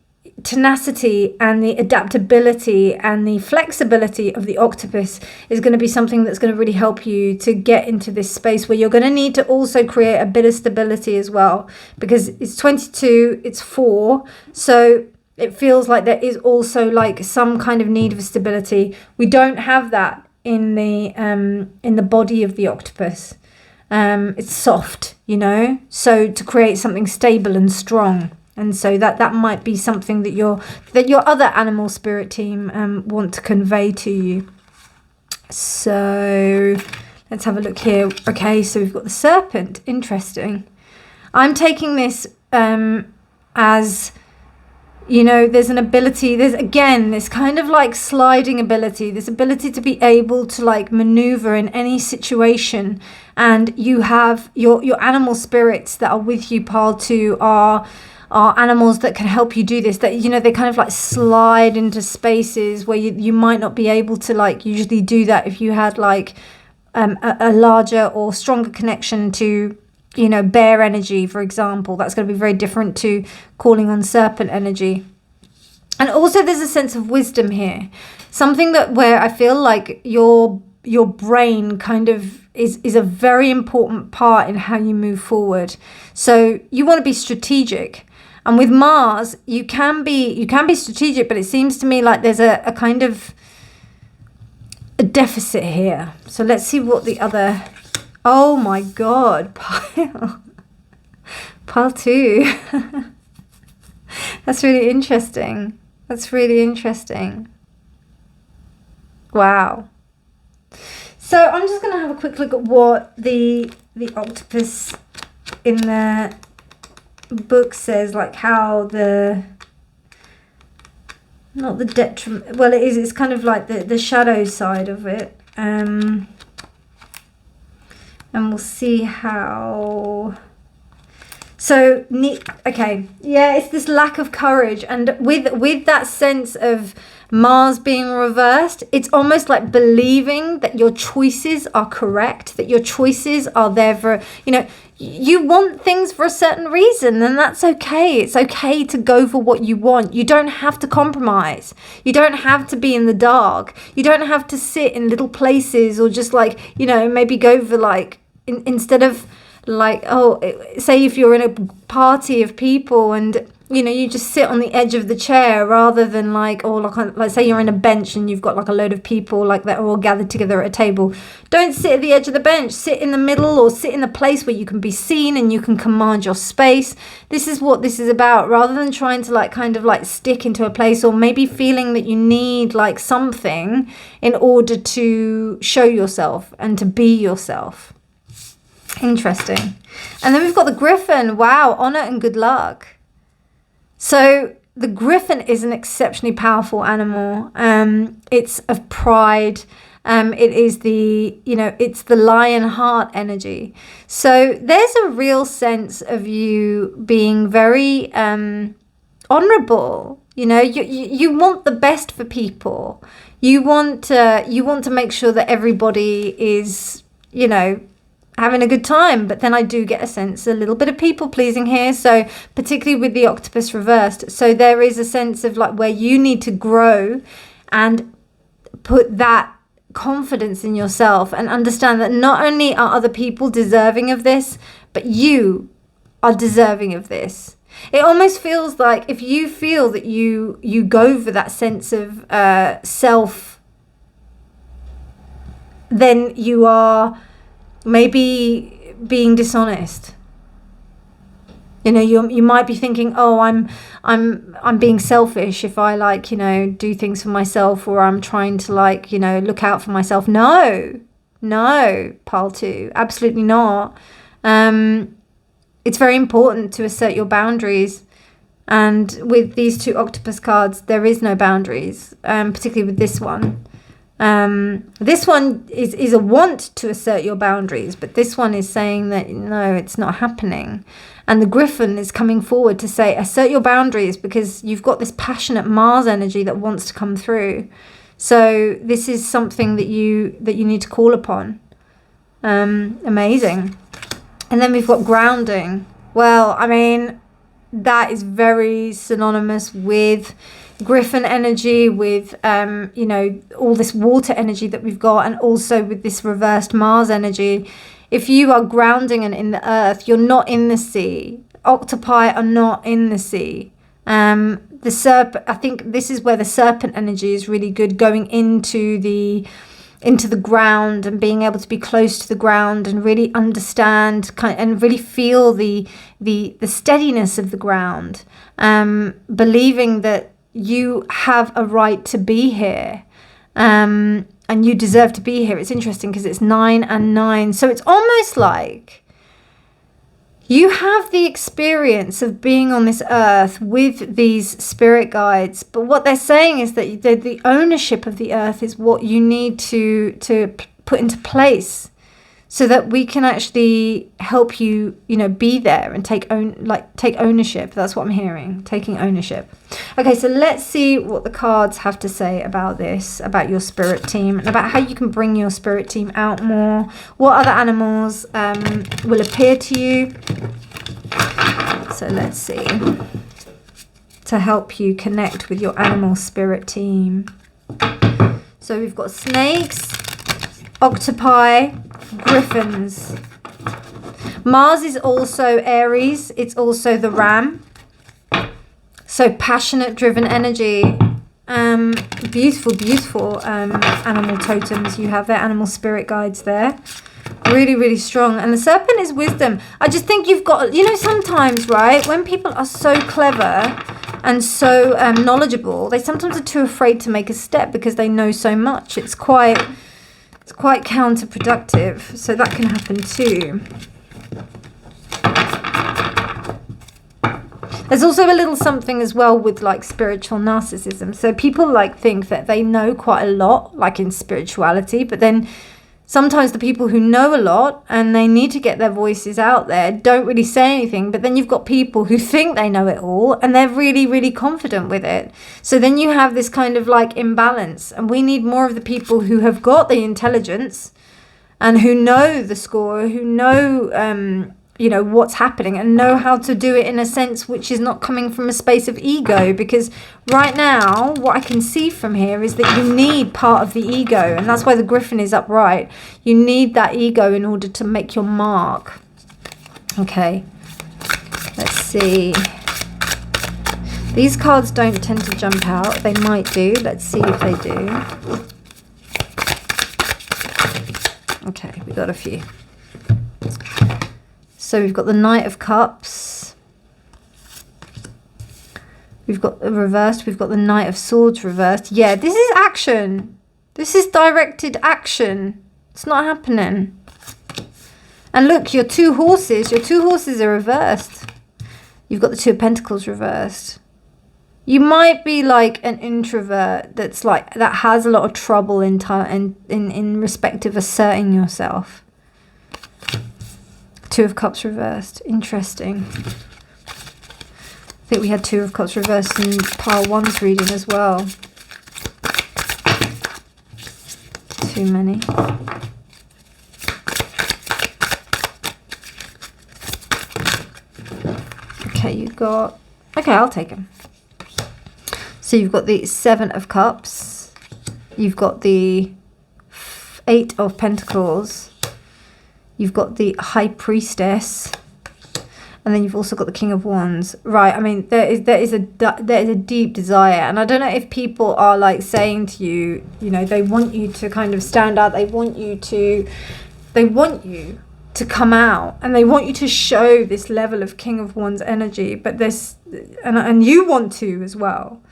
tenacity and the adaptability and the flexibility of the octopus is going to be something that's going to really help you to get into this space where you're going to need to also create a bit of stability as well, because it's 22, it's 4, so it feels like there is also like some kind of need of stability. We don't have that in the body of the octopus. It's soft, so to create something stable and strong. And so that might be something that your other animal spirit team want to convey to you. So let's have a look here. Okay, so we've got the serpent. Interesting. I'm taking this as, there's an ability, there's again this kind of like sliding ability, this ability to be able to like maneuver in any situation. And you have your animal spirits that are with you, pile 2, are animals that can help you do this, that they kind of like slide into spaces where you might not be able to like usually do that if you had like a larger or stronger connection to bear energy, for example. That's going to be very different to calling on serpent energy. And also there's a sense of wisdom here, something that where I feel like your brain kind of is a very important part in how you move forward. So you want to be strategic. And with Mars, you can be strategic, but it seems to me like there's a kind of a deficit here. So let's see what the other, oh my God, pile 2. That's really interesting. Wow. So I'm just going to have a quick look at what the octopus in the book says, like how not the detriment, well it is, it's kind of like the shadow side of it. And we'll see how. So, okay, yeah, it's this lack of courage. And with that sense of Mars being reversed, it's almost like believing that your choices are correct, that your choices are there for, you want things for a certain reason, and that's okay. It's okay to go for what you want. You don't have to compromise. You don't have to be in the dark. You don't have to sit in little places or just maybe go for instead of say if you're in a party of people and you just sit on the edge of the chair rather than like say you're in a bench and you've got like a load of people that are all gathered together at a table. Don't sit at the edge of the bench. Sit in the middle, or sit in a place where you can be seen and you can command your space. This is what this is about, rather than trying to stick into a place, or maybe feeling that you need something in order to show yourself and to be yourself. Interesting. And then we've got the Griffin. Wow, honor and good luck. So the Griffin is an exceptionally powerful animal. It's of pride. It is it's the lion heart energy. So there's a real sense of you being very honorable. You want the best for people. You want to make sure that everybody is, having a good time. But then I do get a little bit of people pleasing here, so particularly with the octopus reversed. So there is a sense of where you need to grow and put that confidence in yourself and understand that not only are other people deserving of this, but you are deserving of this. It almost feels like if you feel that you go for that sense of self, then you are maybe being dishonest. You might be thinking, oh, I'm being selfish if I do things for myself, or I'm trying to look out for myself. No, pile 2, absolutely not. It's very important to assert your boundaries. And with these 2 octopus cards, there is no boundaries, particularly with this one. This one is a want to assert your boundaries, but this one is saying that no, it's not happening. And the Griffin is coming forward to say, assert your boundaries, because you've got this passionate Mars energy that wants to come through. So this is something that you need to call upon. Amazing. And then we've got grounding. Well, that is very synonymous with Griffin energy, with all this water energy that we've got, and also with this reversed Mars energy. If you are grounding and in the earth, you're not in the sea. Octopi are not in the sea. The serpent, I think this is where the serpent energy is really good, going into the ground and being able to be close to the ground and really understand and really feel the steadiness of the ground, believing that you have a right to be here, and you deserve to be here. It's interesting because it's 9 and 9, so it's almost like you have the experience of being on this earth with these spirit guides, but what they're saying is that the ownership of the earth is what you need to put into place, so that we can actually help you, be there and take ownership. That's what I'm hearing, taking ownership. Okay, so let's see what the cards have to say about this, about your spirit team, and about how you can bring your spirit team out more. What other animals will appear to you? So let's see. To help you connect with your animal spirit team. So we've got snakes, octopi, griffins. Mars is also Aries. It's also the ram. So passionate, driven energy. Beautiful animal totems you have there, animal spirit guides there. Really, really strong. And the serpent is wisdom. I just think you've got, sometimes, right, when people are so clever and so knowledgeable, they sometimes are too afraid to make a step because they know so much. It's quite counterproductive, so that can happen too. There's also a little something as well with spiritual narcissism. So people think that they know quite a lot, in spirituality, but then sometimes the people who know a lot and they need to get their voices out there don't really say anything. But then you've got people who think they know it all and they're really, really confident with it. So then you have this kind of like imbalance. And we need more of the people who have got the intelligence and who know the score, who know, you know, what's happening and know how to do it in a sense which is not coming from a space of ego. Because right now, what I can see from here is that you need part of the ego. And that's why the Griffin is upright. You need that ego in order to make your mark. Okay, let's see. These cards don't tend to jump out. They might do. Let's see if they do. Okay, we got a few. So we've got the Knight of Cups. We've got the reversed. We've got the Knight of Swords reversed. Yeah, this is action. This is directed action. It's not happening. And look, your two horses are reversed. You've got the Two of Pentacles reversed. You might be like an introvert that has a lot of trouble in respect of asserting yourself. Two of Cups reversed. Interesting. I think we had Two of Cups reversed in pile 1's reading as well. Too many. Okay, you got... Okay, I'll take them. So you've got the Seven of Cups. You've got the Eight of Pentacles. You've got the High Priestess, and then you've also got the King of Wands. Right, I mean, there is a deep desire, and I don't know if people are like saying to you, you know, they want you to kind of stand out, they want you to come out, and they want you to show this level of King of Wands energy, but this, and you want to as well.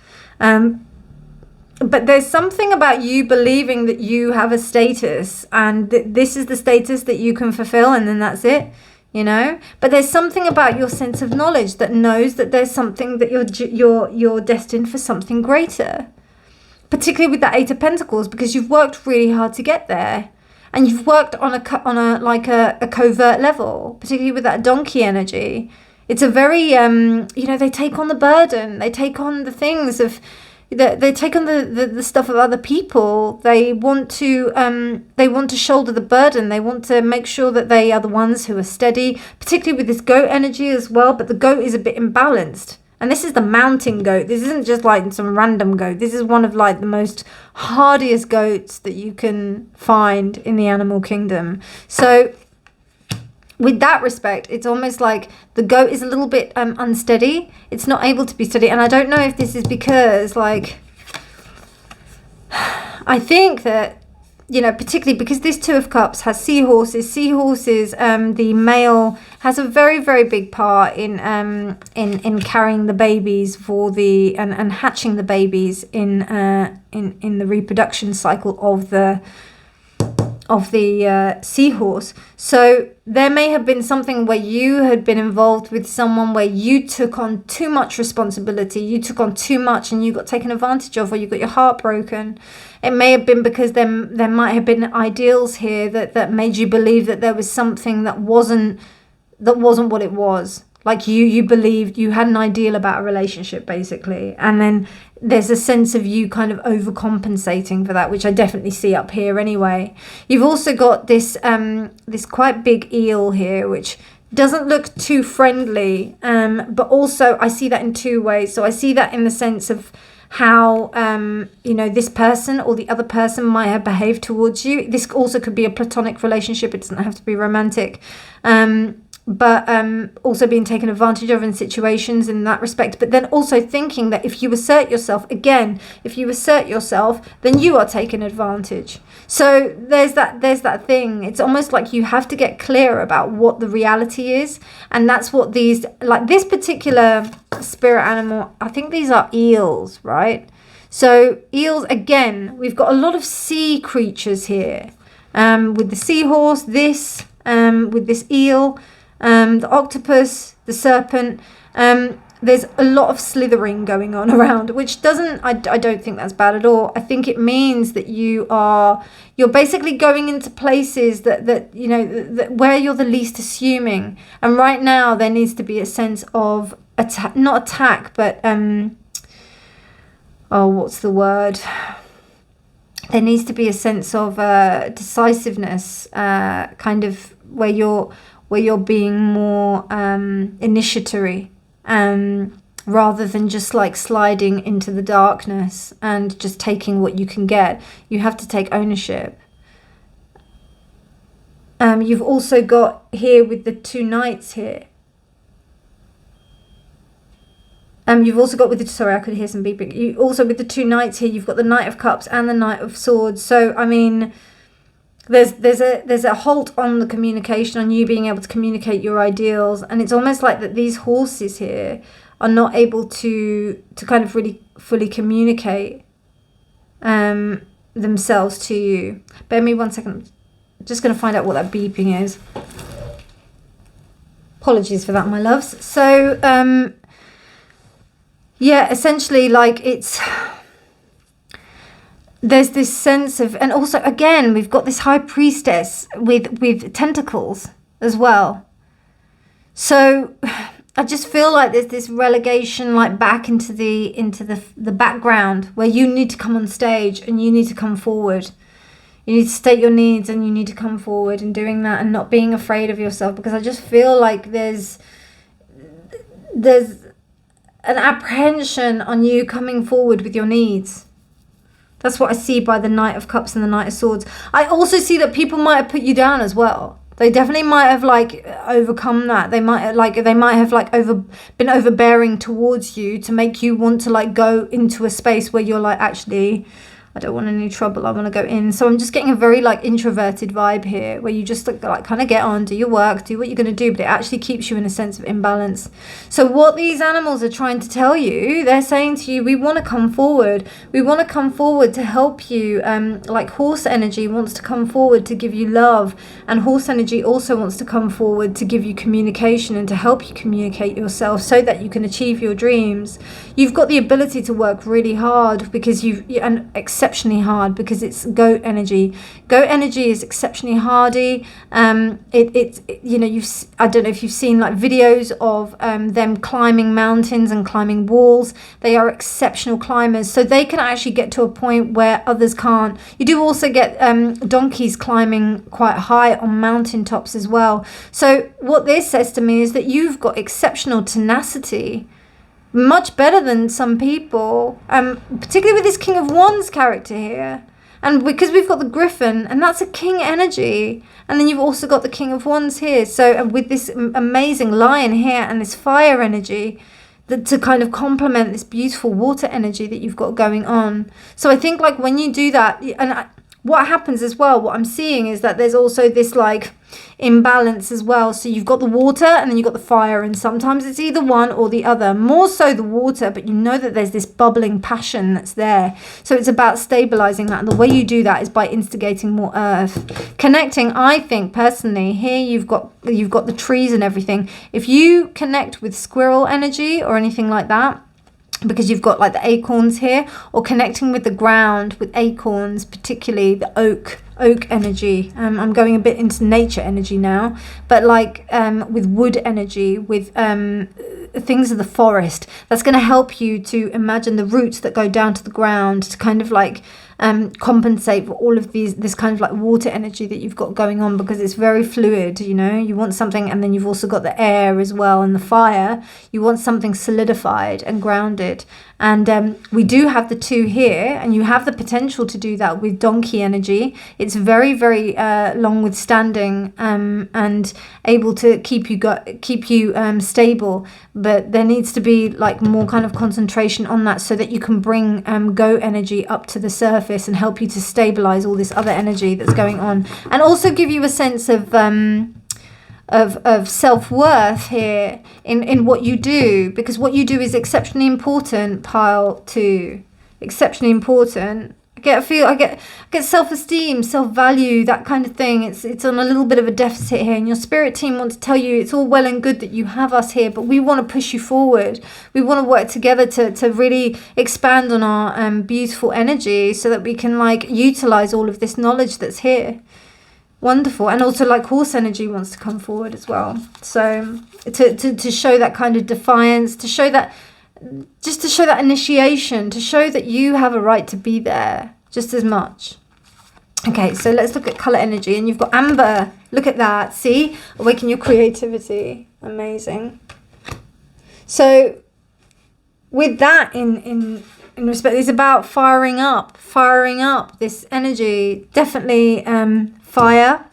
But there's something about you believing that you have a status and that this is the status that you can fulfill and then that's it, you know. But there's something about your sense of knowledge that knows that there's something that you're destined for something greater. Particularly with that Eight of Pentacles, because you've worked really hard to get there. And you've worked on a covert level, particularly with that donkey energy. It's a very, you know, they take on the burden. They take on the things of... They take on the stuff of other people. They want to shoulder the burden. They want to make sure that they are the ones who are steady, particularly with this goat energy as well. But the goat is a bit imbalanced. And this is the mountain goat. This isn't just like some random goat. This is one of like the most hardiest goats that you can find in the animal kingdom. So with that respect, it's almost like the goat is a little bit unsteady. It's not able to be steady. And I don't know if this is because, like, I think that, you know, particularly because this Two of Cups has seahorses. Seahorses, the male has a very, very big part in carrying the babies for the and hatching the babies in the reproduction cycle of the seahorse. So there may have been something where you had been involved with someone where you took on too much responsibility, you took on too much and you got taken advantage of, or you got your heart broken. It may have been because there might have been ideals here that made you believe that there was something that wasn't what it was. Like you believed you had an ideal about a relationship, basically. And then there's a sense of you kind of overcompensating for that, which I definitely see up here anyway. You've also got this this quite big eel here, which doesn't look too friendly. But also I see that in two ways. So I see that in the sense of how, you know, this person or the other person might have behaved towards you. This also could be a platonic relationship. It doesn't have to be romantic. But also being taken advantage of in situations in that respect. But then also thinking that if you assert yourself, then you are taken advantage. So there's that thing. It's almost like you have to get clear about what the reality is. And that's what these, like this particular spirit animal, I think these are eels, right? So eels, again, we've got a lot of sea creatures here. With the seahorse, with this eel, the octopus, the serpent. there's a lot of slithering going on around, which doesn't, I don't think that's bad at all. I think it means that you're basically going into places that you know, where you're the least assuming. And right now there needs to be a sense of not attack, but what's the word? There needs to be a sense of decisiveness, kind of where you're being more initiatory, rather than just like sliding into the darkness and just taking what you can get. You have to take ownership. You've also got here with the two knights here. You've also got with the, sorry, I could hear some beeping. You also with the two knights here, you've got the Knight of Cups and the Knight of Swords. So I mean, there's a halt on the communication, on you being able to communicate your ideals, and it's almost like that these horses here are not able to kind of really fully communicate themselves to you. Bear me 1 second. I'm just going to find out what that beeping is. Apologies for that, my loves. So yeah, essentially, like, there's this sense of, and also again we've got this high priestess with tentacles as well. So I just feel like there's this relegation, like, back into the background, where you need to come on stage and you need to come forward. You need to state your needs and you need to come forward and doing that and not being afraid of yourself, because I just feel like there's an apprehension on you coming forward with your needs. That's what I see by the Knight of Cups and the Knight of Swords. I also see that people might have put you down as well. They definitely might have, like, overcome that. They might have like been overbearing towards you to make you want to, like, go into a space where you're like, actually, I don't want any trouble, I want to go in. So I'm just getting a very, like, introverted vibe here, where you just, like kind of get on, do your work, do what you're going to do, but it actually keeps you in a sense of imbalance. So what these animals are trying to tell you, they're saying to you, we want to come forward. We want to come forward to help you. Like, horse energy wants to come forward to give you love, and horse energy also wants to come forward to give you communication and to help you communicate yourself so that you can achieve your dreams. You've got the ability to work really hard because and exceptionally hard, because it's goat energy. Goat energy is exceptionally hardy. You know, I don't know if you've seen, like, videos of them climbing mountains and climbing walls. They are exceptional climbers, so they can actually get to a point where others can't. You do also get donkeys climbing quite high on mountain tops as well. So what this says to me is that you've got exceptional tenacity, much better than some people, particularly with this King of Wands character here. And because we've got the Griffin, and that's a king energy, and then you've also got the King of Wands here. So with this amazing lion here and this fire energy, to kind of complement this beautiful water energy that you've got going on. So I think, like, when you do that, and what happens as well, what I'm seeing is that there's also this, like, imbalance as well. So you've got the water and then you've got the fire, and sometimes it's either one or the other, more so the water, but you know that there's this bubbling passion that's there. So it's about stabilizing that, and the way you do that is by instigating more earth, connecting. I think personally here you've got the trees and everything. If you connect with squirrel energy or anything like that, because you've got, like, the acorns here, or connecting with the ground with acorns, particularly the oak energy. I'm going a bit into nature energy now, but, like, with wood energy, with things of the forest, that's going to help you to imagine the roots that go down to the ground to kind of, like, compensate for all of this kind of, like, water energy that you've got going on, because it's very fluid. You know, you want something, and then you've also got the air as well, and the fire. You want something solidified and grounded, and we do have the two here, and you have the potential to do that with donkey energy. It's very, very long withstanding, and able to keep you stable, but there needs to be, like, more kind of concentration on that, so that you can bring goat energy up to the surface and help you to stabilize all this other energy that's going on, and also give you a sense of self-worth here in what you do, because what you do is exceptionally important, pile 2, exceptionally important. I get self-esteem, self-value, that kind of thing. It's on a little bit of a deficit here, and your spirit team want to tell you it's all well and good that you have us here, but we want to push you forward. We want to work together to really expand on our beautiful energy so that we can like utilize all of this knowledge that's here. Wonderful. And also like horse energy wants to come forward as well. So to show that kind of defiance, to show that initiation, to show that you have a right to be there just as much. Okay, so let's look at color energy. And you've got amber. Look at that. See? Awaken your creativity. Amazing. So with that in respect, it's about firing up this energy. Definitely fire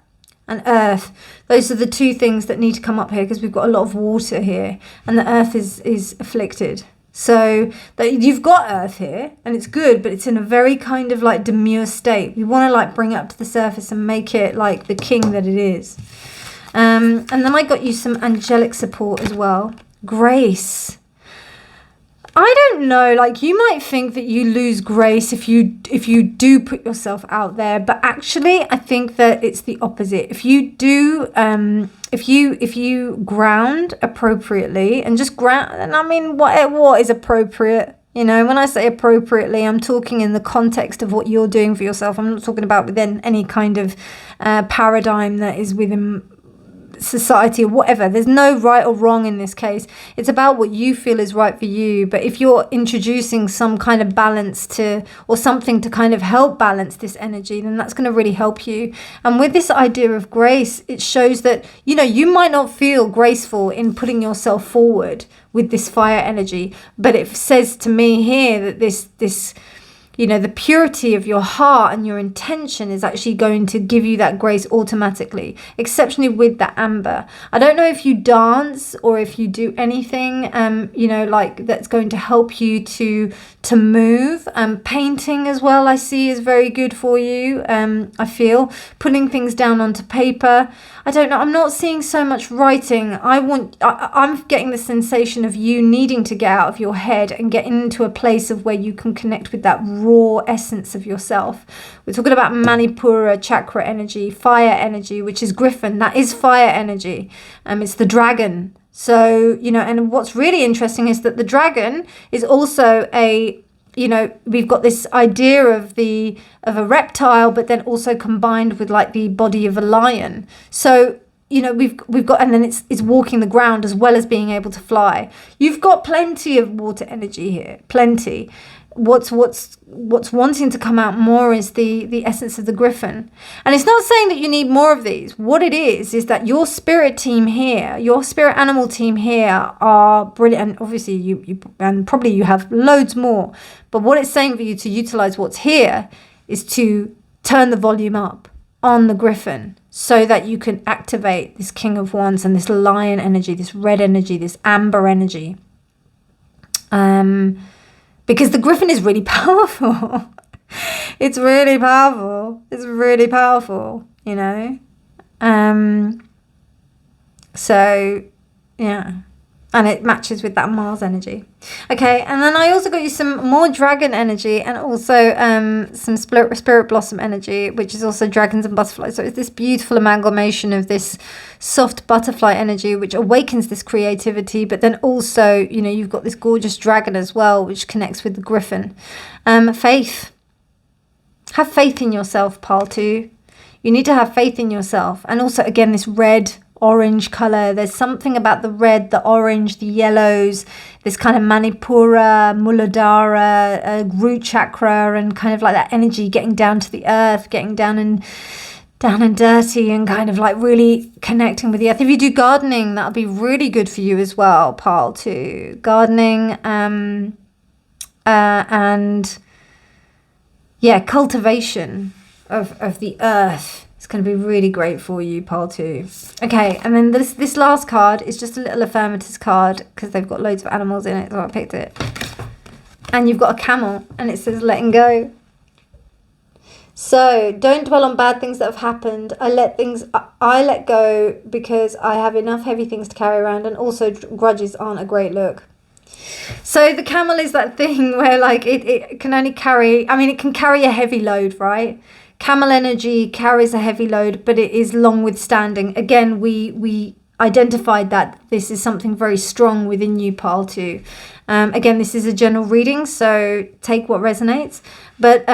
and earth. Those are the two things that need to come up here, because we've got a lot of water here and the earth is afflicted. So that you've got earth here and it's good, but it's in a very kind of like demure state. We want to like bring it up to the surface and make it like the king that it is. And then I got you some angelic support as well. Grace. I don't know, like you might think that you lose grace if you do put yourself out there, but actually I think that it's the opposite. If you do if you ground appropriately, and just ground, and I mean what is appropriate? You know, when I say appropriately, I'm talking in the context of what you're doing for yourself. I'm not talking about within any kind of paradigm that is within society or whatever. There's no right or wrong in this case. It's about what you feel is right for you. But if you're introducing some kind of balance to, or something to kind of help balance this energy, then that's going to really help you. And with this idea of grace, it shows that, you know, you might not feel graceful in putting yourself forward with this fire energy, but it says to me here that this you know, the purity of your heart and your intention is actually going to give you that grace automatically, exceptionally with the amber. I don't know if you dance or if you do anything, you know, like that's going to help you to move. Painting as well, I see, is very good for you. I feel putting things down onto paper. I don't know. I'm not seeing so much writing. I'm getting the sensation of you needing to get out of your head and get into a place of where you can connect with that raw essence of yourself. We're talking about Manipura chakra energy, fire energy, which is Griffin. That is fire energy. It's the dragon. So, you know, and what's really interesting is that the dragon is also you know, we've got this idea of a reptile, but then also combined with like the body of a lion. So, you know, we've got, and then it's walking the ground as well as being able to fly. You've got plenty of water energy here, plenty. What's wanting to come out more is the essence of the griffin. And it's not saying that you need more of these. What it is that your spirit team here, your spirit animal team here are brilliant. And obviously you and probably you have loads more. But what it's saying for you to utilize what's here is to turn the volume up on the griffin so that you can activate this King of Wands and this lion energy, this red energy, this amber energy. Because the griffin is really powerful. It's really powerful. It's really powerful, you know. So, yeah. And it matches with that Mars energy. Okay, and then I also got you some more dragon energy and also some spirit blossom energy, which is also dragons and butterflies. So it's this beautiful amalgamation of this soft butterfly energy, which awakens this creativity. But then also, you know, you've got this gorgeous dragon as well, which connects with the griffin. Faith. Have faith in yourself, Pile 2. You need to have faith in yourself. And also, again, this red orange color. There's something about the red, the orange, the yellows, this kind of Manipura, Muladhara, root chakra, and kind of like that energy getting down to the earth, getting down and dirty, and kind of like really connecting with the earth. If you do gardening, that'll be really good for you as well, Pile 2. Gardening and yeah, cultivation of the earth. It's going to be really great for you, Pile 2. Okay, and then this last card is just a little affirmators card because they've got loads of animals in it, so I picked it. And you've got a camel, and it says letting go. So, don't dwell on bad things that have happened. I let go because I have enough heavy things to carry around, and also grudges aren't a great look. So the camel is that thing where like it can only carry, I mean, it can carry a heavy load, right? Camel energy carries a heavy load, but it is long withstanding. Again, we identified that this is something very strong within you, pile 2. Again, this is a general reading, so take what resonates. But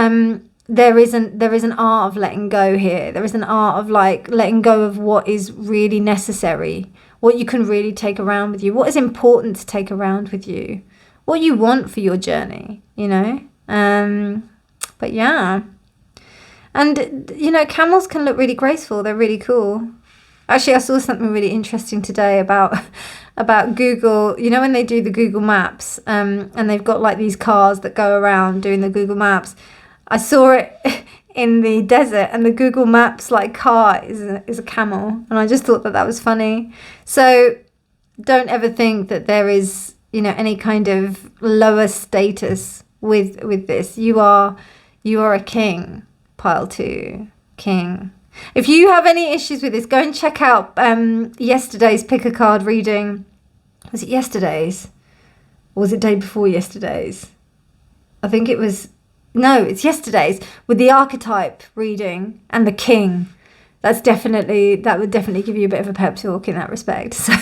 there is an art of letting go here. There is an art of like letting go of what is really necessary, what you can really take around with you, what is important to take around with you, what you want for your journey, you know. But yeah. And, you know, camels can look really graceful. They're really cool. Actually, I saw something really interesting today about Google. You know, when they do the Google Maps, and they've got like these cars that go around doing the Google Maps. I saw it in the desert, and the Google Maps like car is a camel, and I just thought that was funny. So don't ever think that there is, you know, any kind of lower status with this. You are a king. Pile 2, king. If you have any issues with this, go and check out yesterday's pick a card reading. Was it yesterday's? Or was it day before yesterday's? I think it was, no, it's yesterday's, with the archetype reading and the king. That would definitely give you a bit of a pep talk in that respect. So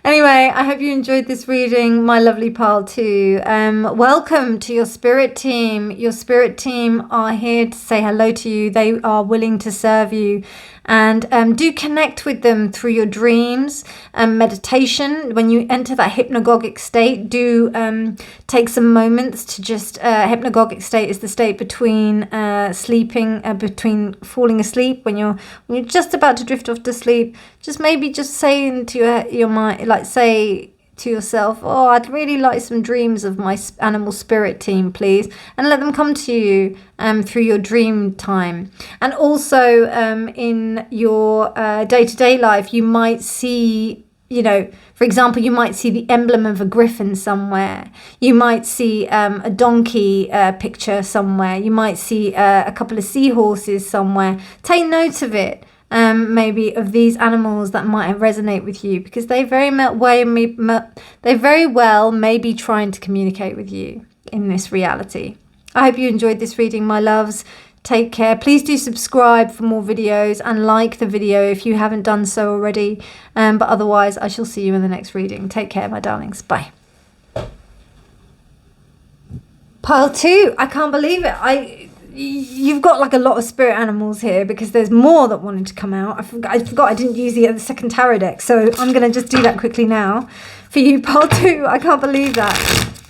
anyway, I hope you enjoyed this reading, my lovely pile 2. Welcome to your spirit team. Your spirit team are here to say hello to you. They are willing to serve you. And do connect with them through your dreams and meditation. When you enter that hypnagogic state, do take some moments to just, hypnagogic state is the state between between falling asleep, when you're just about to drift off to sleep. Just maybe just saying to your mind, like say to yourself, oh, I'd really like some dreams of my animal spirit team, please, and let them come to you through your dream time. And also in your day-to-day life, you might see, you know, for example, you might see the emblem of a griffin somewhere. You might see a donkey picture somewhere. You might see a couple of seahorses somewhere. Take note of it. Maybe of these animals that might resonate with you, because they very well may be trying to communicate with you in this reality. I hope you enjoyed this reading, my loves. Take care. Please do subscribe for more videos and like the video if you haven't done so already. But otherwise, I shall see you in the next reading. Take care, my darlings. Bye. Pile 2. I can't believe it. You've got like a lot of spirit animals here, because there's more that wanted to come out. I forgot I didn't use the second tarot deck, so I'm going to just do that quickly now for you, pile 2. I can't believe that.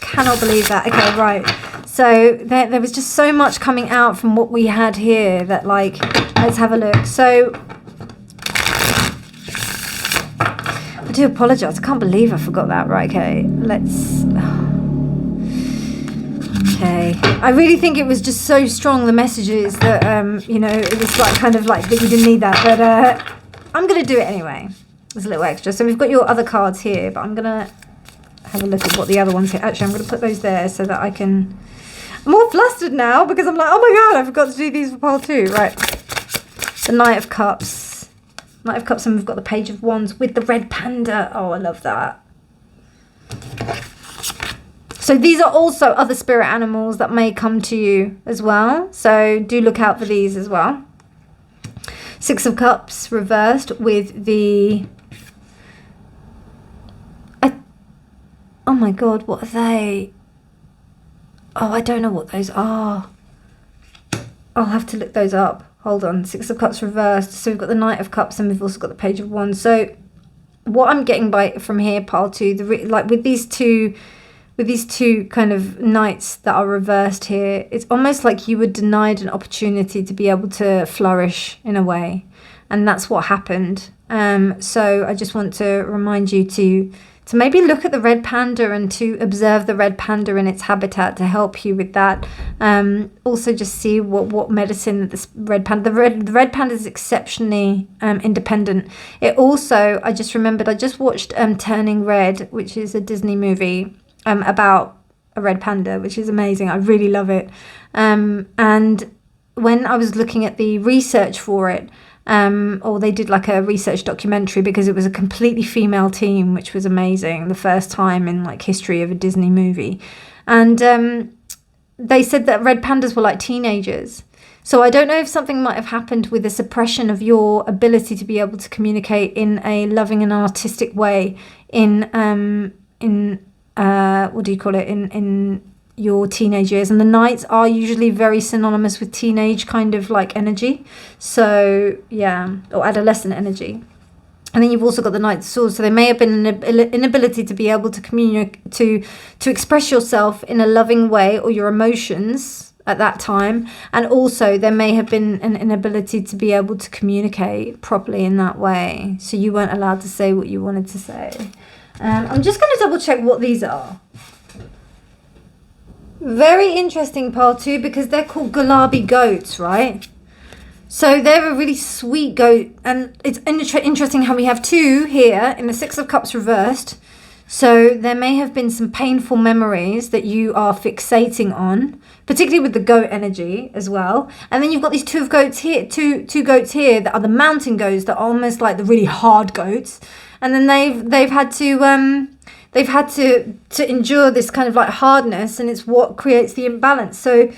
Cannot believe that. Okay, right. So there was just so much coming out from what we had here that, like, let's have a look. So I do apologise. I can't believe I forgot that. Right, okay. Let's... Okay, I really think it was just so strong, the messages, that you know, it was like kind of like that you didn't need that, but I'm gonna do it anyway. There's a little extra. So we've got your other cards here, but I'm gonna have a look at what the other ones here. Actually, I'm gonna put those there so that I can. I'm all flustered now because I'm like, oh my god, I forgot to do these for pile 2. Right, the Knight of Cups, and we've got the Page of Wands with the red panda. Oh, I love that. So these are also other spirit animals that may come to you as well. So do look out for these as well. 6 of Cups reversed with the... oh my god, what are they? Oh, I don't know what those are. I'll have to look those up. Hold on. 6 of Cups reversed. So we've got the Knight of Cups, and we've also got the Page of Wands. So what I'm getting from here, pile 2, like with these two kind of knights that are reversed here, it's almost like you were denied an opportunity to be able to flourish in a way, and that's what happened. So I just want to remind you to maybe look at the red panda and to observe the red panda in its habitat to help you with that. Also just see what medicine that this red panda, the red panda is exceptionally independent. It also, I just remembered, I just watched Turning Red, which is a Disney movie about a red panda, which is amazing. I really love it. And when I was looking at the research for it, or they did like a research documentary, because it was a completely female team, which was amazing, the first time in like history of a Disney movie. And they said that red pandas were like teenagers. So I don't know if something might have happened with the suppression of your ability to be able to communicate in a loving and artistic way in what do you call it, in your teenage years. And the knights are usually very synonymous with teenage kind of like energy, so yeah, or adolescent energy. And then you've also got the Knight of Swords, so they may have been an inability to be able to communicate, to express yourself in a loving way, or your emotions at that time. And also there may have been an inability to be able to communicate properly in that way, so you weren't allowed to say what you wanted to say. I'm just going to double check what these are. Very interesting, pile 2, because they're called gulabi goats, right? So they're a really sweet goat, and it's interesting how we have 2 here in the 6 of Cups reversed. So there may have been some painful memories that you are fixating on, particularly with the goat energy as well. And then you've got these 2 goats here, two goats here that are the mountain goats, that are almost like the really hard goats. And then they've had to endure this kind of like hardness, and it's what creates the imbalance. So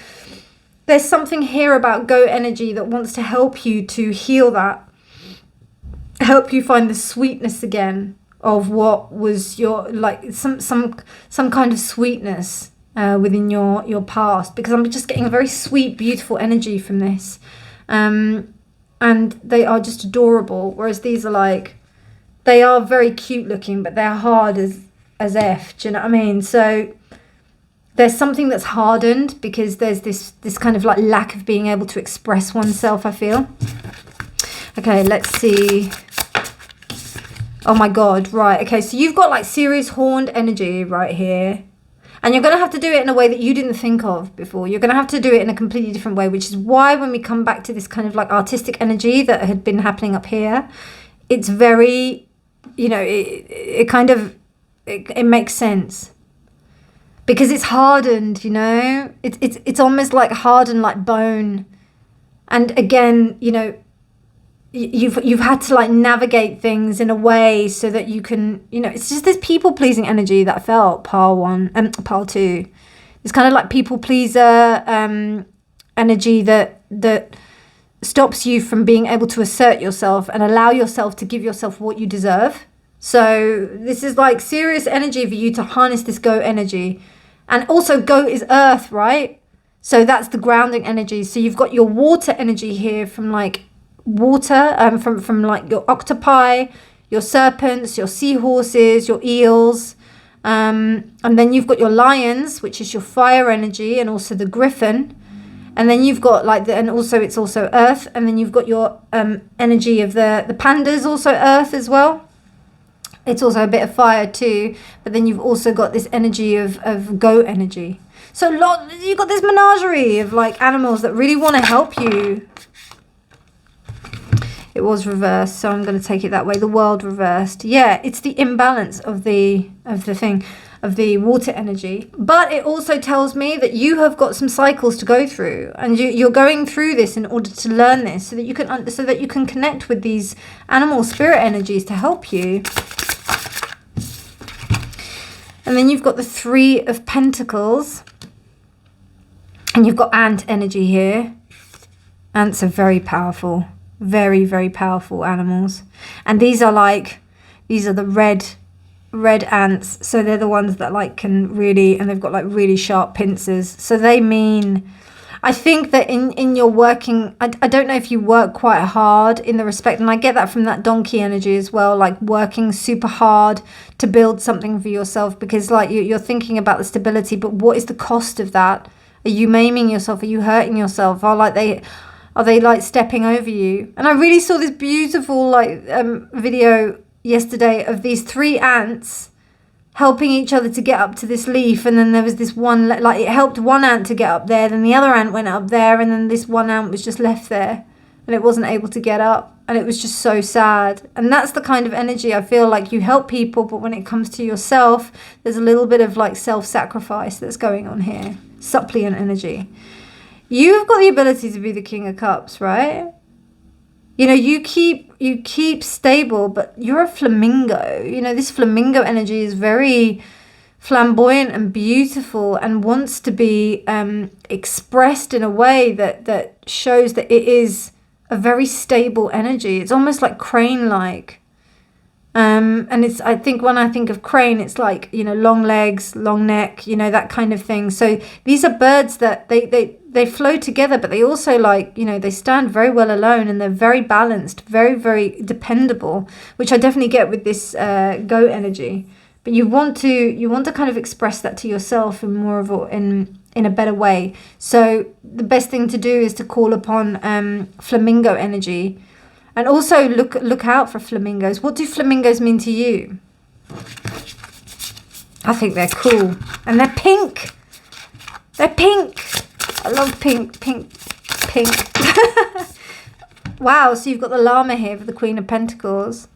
there's something here about goat energy that wants to help you to heal that, help you find the sweetness again of what was your, like some kind of sweetness within your past, because I'm just getting a very sweet, beautiful energy from this, and they are just adorable. Whereas these are like, they are very cute looking, but they're hard as F. Do you know what I mean? So there's something that's hardened, because there's this kind of like lack of being able to express oneself, I feel. Okay, let's see. Oh my God, right. Okay, so you've got like serious horned energy right here. And you're going to have to do it in a way that you didn't think of before. You're going to have to do it in a completely different way, which is why when we come back to this kind of like artistic energy that had been happening up here, it's very, you know, it kind of, it makes sense. Because it's hardened, you know, it's almost like hardened like bone. And again, you know, you've had to like navigate things in a way so that you can, you know, it's just this people pleasing energy that I felt, pile 1 and pile 2. It's kind of like people pleaser energy that stops you from being able to assert yourself and allow yourself to give yourself what you deserve. So this is like serious energy for you to harness this goat energy. And also goat is earth, right? So that's the grounding energy. So you've got your water energy here from like water, from like your octopi, your serpents, your seahorses, your eels. And then you've got your lions, which is your fire energy, and also the griffin. And then you've got like and also it's also earth. And then you've got your energy of the pandas, also earth as well. It's also a bit of fire too, but then you've also got this energy of goat energy. So you've got this menagerie of like animals that really want to help you. It was reversed, so I'm going to take it that way. The world reversed. Yeah, it's the imbalance of the water energy. But it also tells me that you have got some cycles to go through, and you're going through this in order to learn this, so that you can connect with these animal spirit energies to help you. And then you've got the 3 of Pentacles. And you've got ant energy here. Ants are very powerful. Very, very powerful animals. And these are the red ants. So they're the ones that like can really, and they've got like really sharp pincers. So they mean, I think that in your working, I don't know if you work quite hard in the respect, and I get that from that donkey energy as well, like working super hard to build something for yourself, because like you're thinking about the stability, but what is the cost of that? Are you maiming yourself? Are you hurting yourself? Are they like stepping over you? And I really saw this beautiful like video yesterday of these 3 ants helping each other to get up to this leaf, and then there was this one, like it helped one ant to get up there, then the other ant went up there, and then this one ant was just left there and it wasn't able to get up, and it was just so sad. And that's the kind of energy I feel like you help people, but when it comes to yourself, there's a little bit of like self-sacrifice that's going on here. Suppliant energy. You've got the ability to be the King of Cups, right? You know, you keep stable, but you're a flamingo. You know, this flamingo energy is very flamboyant and beautiful and wants to be expressed in a way that shows that it is a very stable energy. It's almost like crane-like. And it's, I think when I think of crane, it's like, you know, long legs, long neck, you know, that kind of thing. So these are birds that they flow together, but they also, like, you know, they stand very well alone, and they're very balanced, very, very dependable, which I definitely get with this goat energy. But you want to kind of express that to yourself in more of in a better way. So the best thing to do is to call upon flamingo energy. And also look out for flamingos. What do flamingos mean to you? I think they're cool. And they're pink. They're pink. I love pink. Wow, so you've got the llama here for the Queen of Pentacles.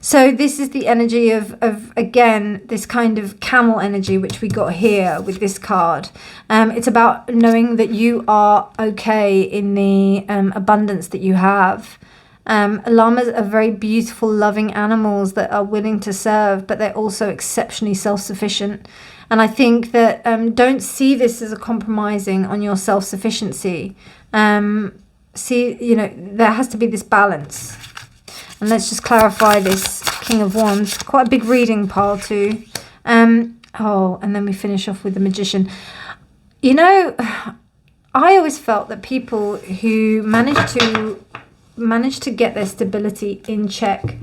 So this is the energy of again, this kind of camel energy, which we got here with this card. It's about knowing that you are okay in the abundance that you have. Llamas are very beautiful, loving animals that are willing to serve, but they're also exceptionally self-sufficient. And I think that don't see this as a compromising on your self-sufficiency. See, you know, there has to be this balance. And let's just clarify this King of Wands. Quite a big reading pile too. Oh, and then we finish off with the Magician. You know, I always felt that people who managed to get their stability in check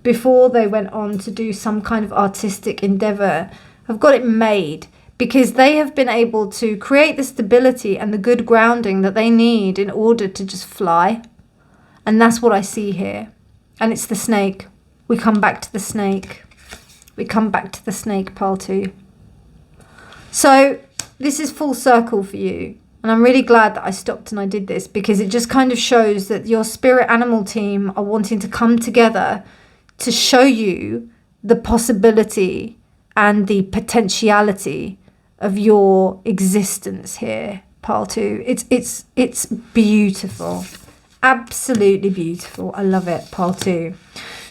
before they went on to do some kind of artistic endeavor have got it made, because they have been able to create the stability and the good grounding that they need in order to just fly. And that's what I see here. And it's the snake. We come back to the snake. We come back to the snake pile too. So this is full circle for you. And I'm really glad that I stopped and I did this, because it just kind of shows that your spirit animal team are wanting to come together to show you the possibility and the potentiality of your existence here, pile two. It's beautiful. Absolutely beautiful. I love it, pile two.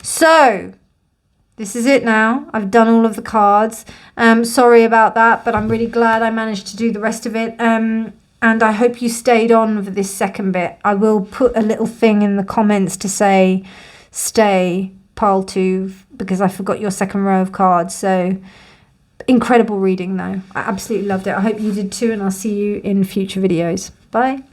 So this is it now. I've done all of the cards. Sorry about that, but I'm really glad I managed to do the rest of it. And I hope you stayed on for this second bit. I will put a little thing in the comments to say stay, pile two, because I forgot your second row of cards. So incredible reading though. I absolutely loved it. I hope you did too, and I'll see you in future videos. Bye.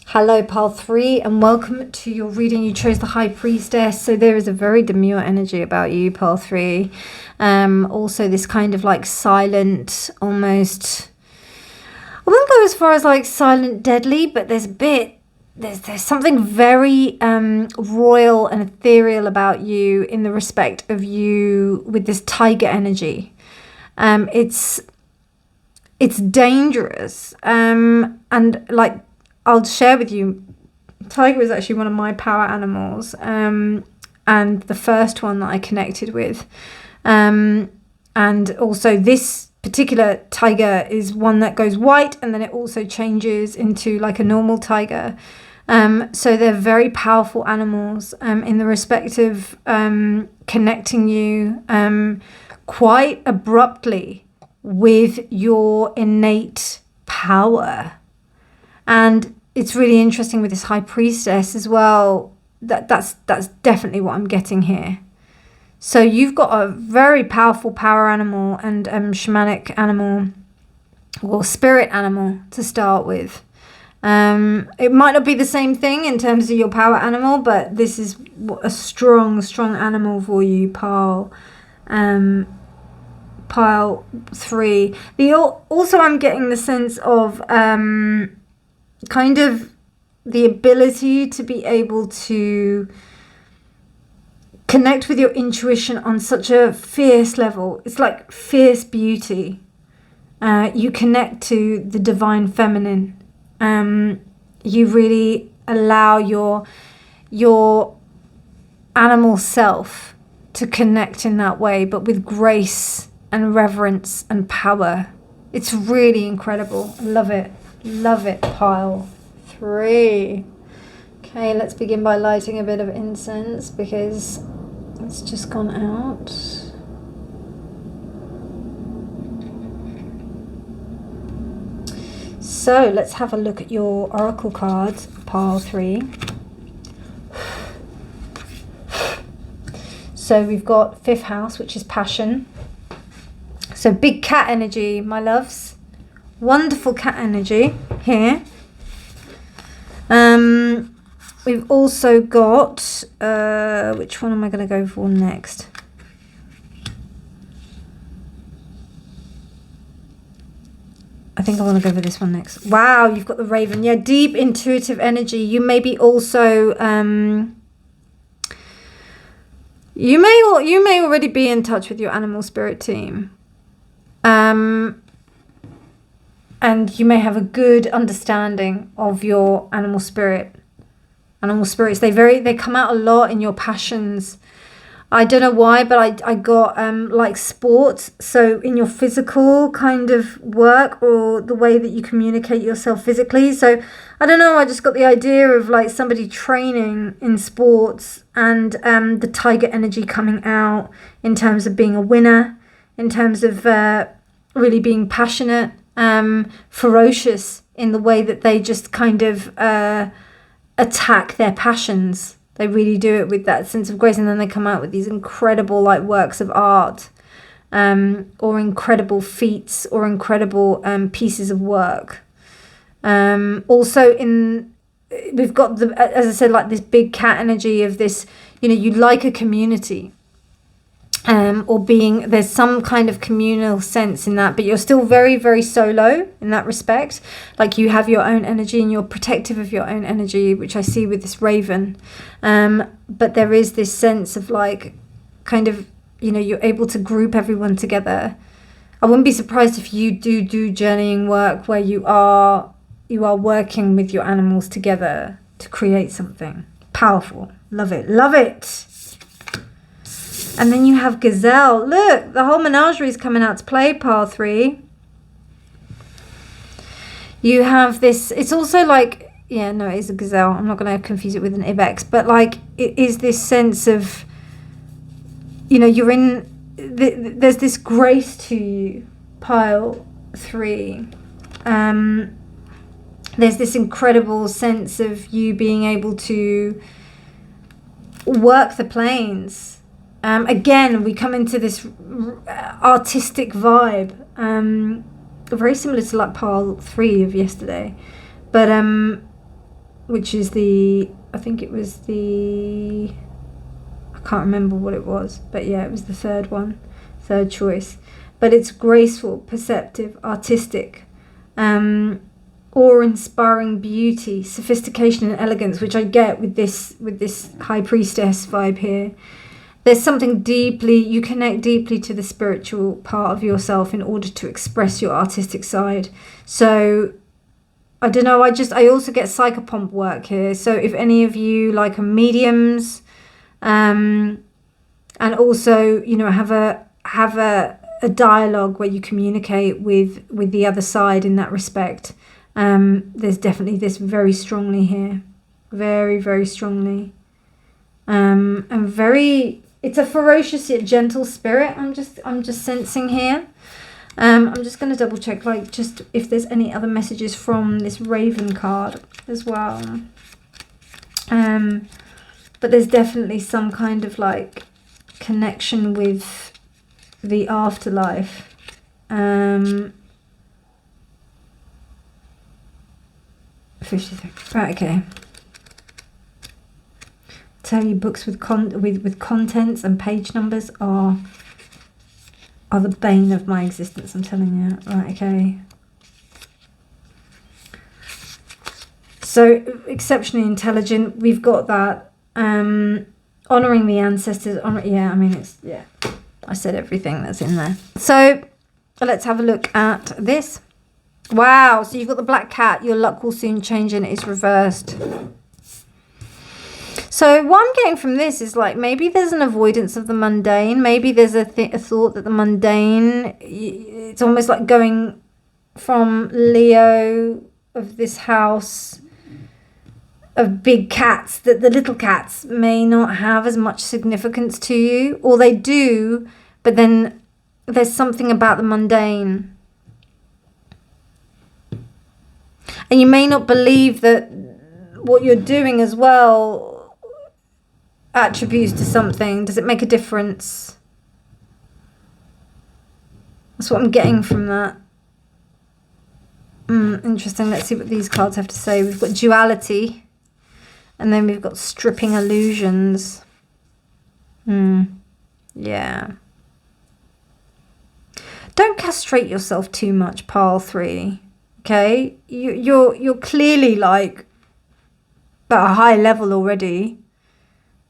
Hello, pile three, and welcome to your reading. You chose the High Priestess, so there is a very demure energy about you, pile three. Also this kind of like silent, almost, I wouldn't go as far as like silent deadly, but there's a bit, there's something very royal and ethereal about you in the respect of you with this tiger energy. It's dangerous, and like, I'll share with you, tiger is actually one of my power animals, and the first one that I connected with. And also this particular tiger is one that goes white, and then it also changes into like a normal tiger. So they're very powerful animals in the respect of connecting you quite abruptly with your innate power. And it's really interesting with this High Priestess as well. That's definitely what I'm getting here. So you've got a very powerful power animal and shamanic animal, or spirit animal to start with. It might not be the same thing in terms of your power animal, but this is a strong animal for you, pile three. Also I'm getting the sense of kind of the ability to be able to connect with your intuition on such a fierce level. It's like fierce beauty. You connect to the divine feminine. You really allow your animal self to connect in that way, but with grace and reverence and power. It's really incredible. I love it. Love it, pile 3. Okay, let's begin by lighting a bit of incense because it's just gone out. So let's have a look at your oracle cards, pile 3. So we've got 5th house, which is passion. So big cat energy, my loves. Wonderful cat energy here. We've also got, which one am I going to go for next? I think I want to go for this one next. Wow, you've got the raven. Yeah, deep intuitive energy. You may be also, you may already be in touch with your animal spirit team. And you may have a good understanding of your animal spirit. Animal spirits, they come out a lot in your passions. I don't know why, but I got like sports. So in your physical kind of work or the way that you communicate yourself physically. So I don't know, I just got the idea of like somebody training in sports and the tiger energy coming out in terms of being a winner, in terms of really being passionate, ferocious in the way that they just kind of attack their passions. They really do it with that sense of grace, and then they come out with these incredible like works of art, or incredible feats, or incredible pieces of work. Also we've got the, as I said, like this big cat energy of this, you like a community. Or there's some kind of communal sense in that, but you're still very, very solo in that respect. Like you have your own energy and you're protective of your own energy, which I see with this raven. But there is this sense of like, kind of, you're able to group everyone together. I wouldn't be surprised if you do journeying work where you are working with your animals together to create something powerful. Love it. Love it. And then you have gazelle. Look, the whole menagerie is coming out to play, pile 3. You have this, it's also like, yeah, no, it is a gazelle. I'm not going to confuse it with an ibex. But like, it is this sense of, you're in, there's this grace to you, pile 3. There's this incredible sense of you being able to work the planes. Again, we come into this artistic vibe, very similar to like pile 3 of yesterday, but which is I think it was I can't remember what it was, but yeah, it was the third choice. But it's graceful, perceptive, artistic, awe-inspiring beauty, sophistication and elegance, which I get with this high priestess vibe here. There's something you connect deeply to the spiritual part of yourself in order to express your artistic side. So, I don't know, I also get psychopomp work here. So if any of you like are mediums, and also, have a dialogue where you communicate with the other side in that respect, there's definitely this very strongly here. Very, very strongly. And it's a ferocious yet gentle spirit. I'm just sensing here. I'm just going to double check, like, just if there's any other messages from this raven card as well. But there's definitely some kind of like connection with the afterlife. 53. Right. Okay. Tell you books with contents and page numbers are the bane of my existence, I'm telling you. Right, okay. So exceptionally intelligent, we've got that. Honouring the ancestors, I said everything that's in there. So let's have a look at this. Wow, so you've got the black cat, your luck will soon change and it's reversed. So what I'm getting from this is like maybe there's an avoidance of the mundane. Maybe there's a thought that the mundane, it's almost like going from Leo of this house of big cats, that the little cats may not have as much significance to you, or they do, but then there's something about the mundane. And you may not believe that what you're doing as well attributes to something. Does it make a difference? That's what I'm getting from that. Interesting. Let's see what these cards have to say. We've got duality. And then we've got stripping illusions. Yeah. Don't castrate yourself too much, pile 3. Okay? You're clearly like at a high level already.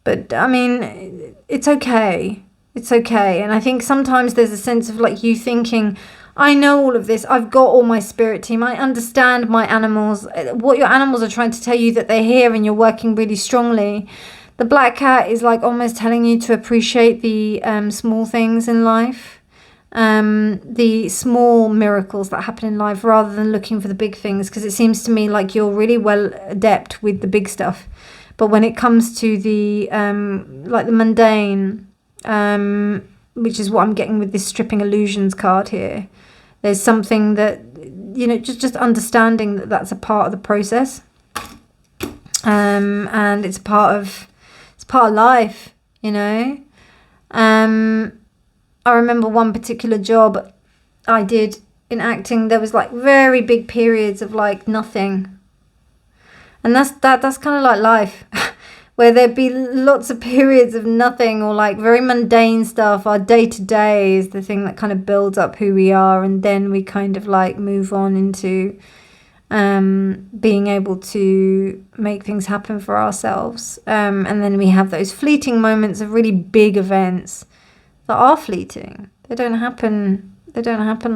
But I mean, it's okay. It's okay. And I think sometimes there's a sense of like you thinking, I know all of this. I've got all my spirit team. I understand my animals. What your animals are trying to tell you that they're here and you're working really strongly. The black cat is like almost telling you to appreciate the small things in life. The small miracles that happen in life rather than looking for the big things. Because it seems to me like you're really well adept with the big stuff. But when it comes to the like the mundane, which is what I'm getting with this stripping illusions card here, there's something that, you know, just understanding that that's a part of the process, and it's part of life, you know. I remember one particular job I did in acting. There was like very big periods of like nothing, and that's kind of like life. Where there'd be lots of periods of nothing or like very mundane stuff. Our day-to-day is the thing that kind of builds up who we are, and then we kind of like move on into being able to make things happen for ourselves. And then we have those fleeting moments of really big events that are fleeting. They don't happen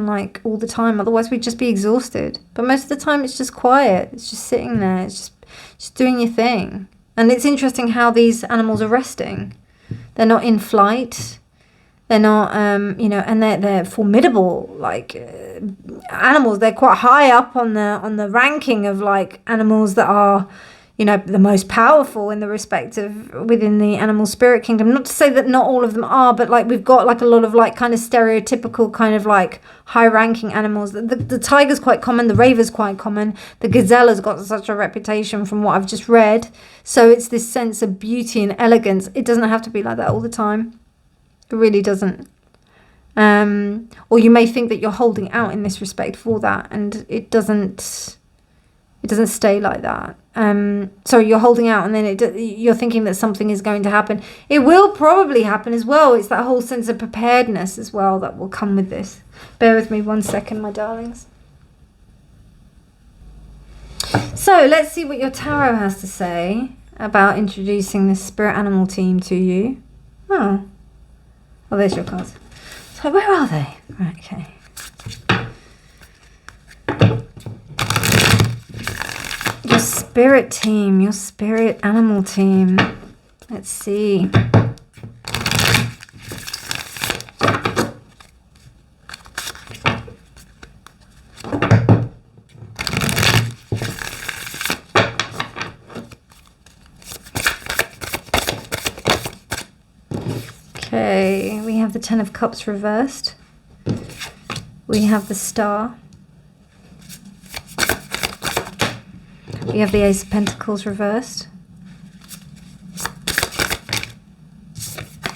like all the time, otherwise we'd just be exhausted. But most of the time it's just quiet. It's just sitting there. It's just doing your thing. And it's interesting how these animals are resting. They're not in flight. They're not, you know, and they're formidable, like animals. They're quite high up on the ranking of like animals that are, you know, the most powerful in the respect of within the animal spirit kingdom. Not to say that not all of them are, but like we've got like a lot of like kind of stereotypical kind of like high ranking animals. The tiger's quite common, the raven's quite common, the gazelle's got such a reputation from what I've just read. So it's this sense of beauty and elegance. It doesn't have to be like that all the time. It really doesn't. Or you may think that you're holding out in this respect for that, and it doesn't stay like that. So you're holding out, and then you're thinking that something is going to happen. It will probably happen as well. It's that whole sense of preparedness as well that will come with this. Bear with me 1 second, my darlings. So let's see what your tarot has to say about introducing this spirit animal team to you. Oh, there's your cards. So where are they? Right, okay. Your spirit team, your spirit animal team. Let's see. Okay, we have the Ten of Cups reversed. We have the Star. We have the Ace of Pentacles reversed.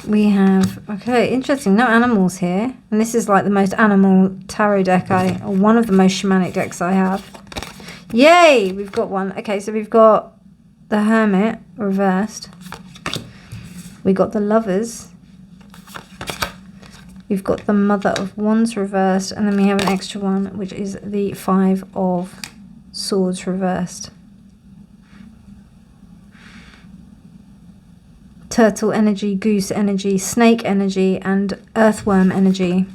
We have, okay, interesting, no animals here. And this is like the most animal tarot deck or one of the most shamanic decks I have. Yay, we've got one. Okay, so we've got the Hermit reversed. We got the Lovers. We've got the Mother of Wands reversed, and then we have an extra one, which is the Five of Swords reversed. Turtle energy, goose energy, snake energy, and earthworm energy.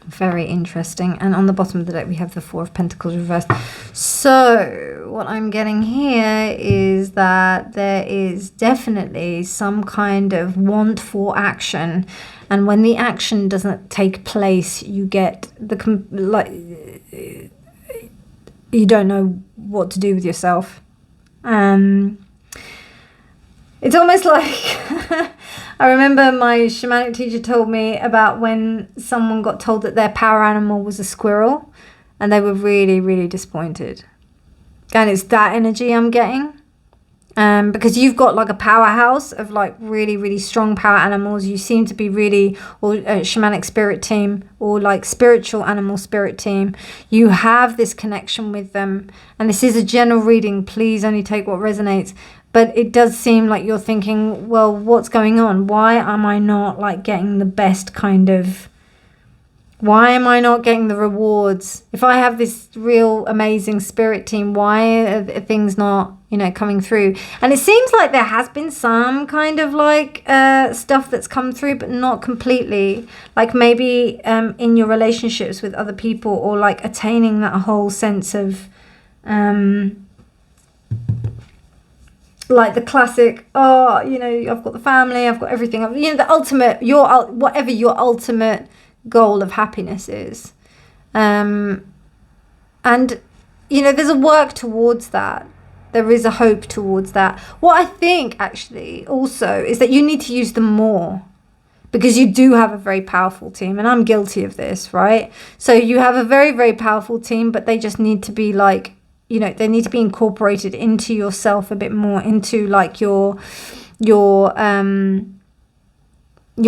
Very interesting. And on the bottom of the deck, we have the Four of Pentacles reversed. So what I'm getting here is that there is definitely some kind of want for action. And when the action doesn't take place, you get you don't know what to do with yourself. It's almost like I remember my shamanic teacher told me about when someone got told that their power animal was a squirrel, and they were really, really disappointed. And it's that energy I'm getting. Because you've got like a powerhouse of like really, really strong power animals. You seem to be really, or a shamanic spirit team, or like spiritual animal spirit team. You have this connection with them. And this is a general reading. Please only take what resonates. But it does seem like you're thinking, well, what's going on? Why am I not like getting the best kind of... Why am I not getting the rewards? If I have this real amazing spirit team, why are things not, coming through? And it seems like there has been some kind of like stuff that's come through, but not completely. Like maybe in your relationships with other people, or like attaining that whole sense of like the classic, I've got the family, I've got everything. The ultimate, whatever your ultimate goal of happiness is. And there's a work towards that. There is a hope towards that. What I think actually also is that you need to use them more, because you do have a very powerful team, and I'm guilty of this, right? So you have a very, very powerful team, but they just need to be like, they need to be incorporated into yourself a bit more, into like your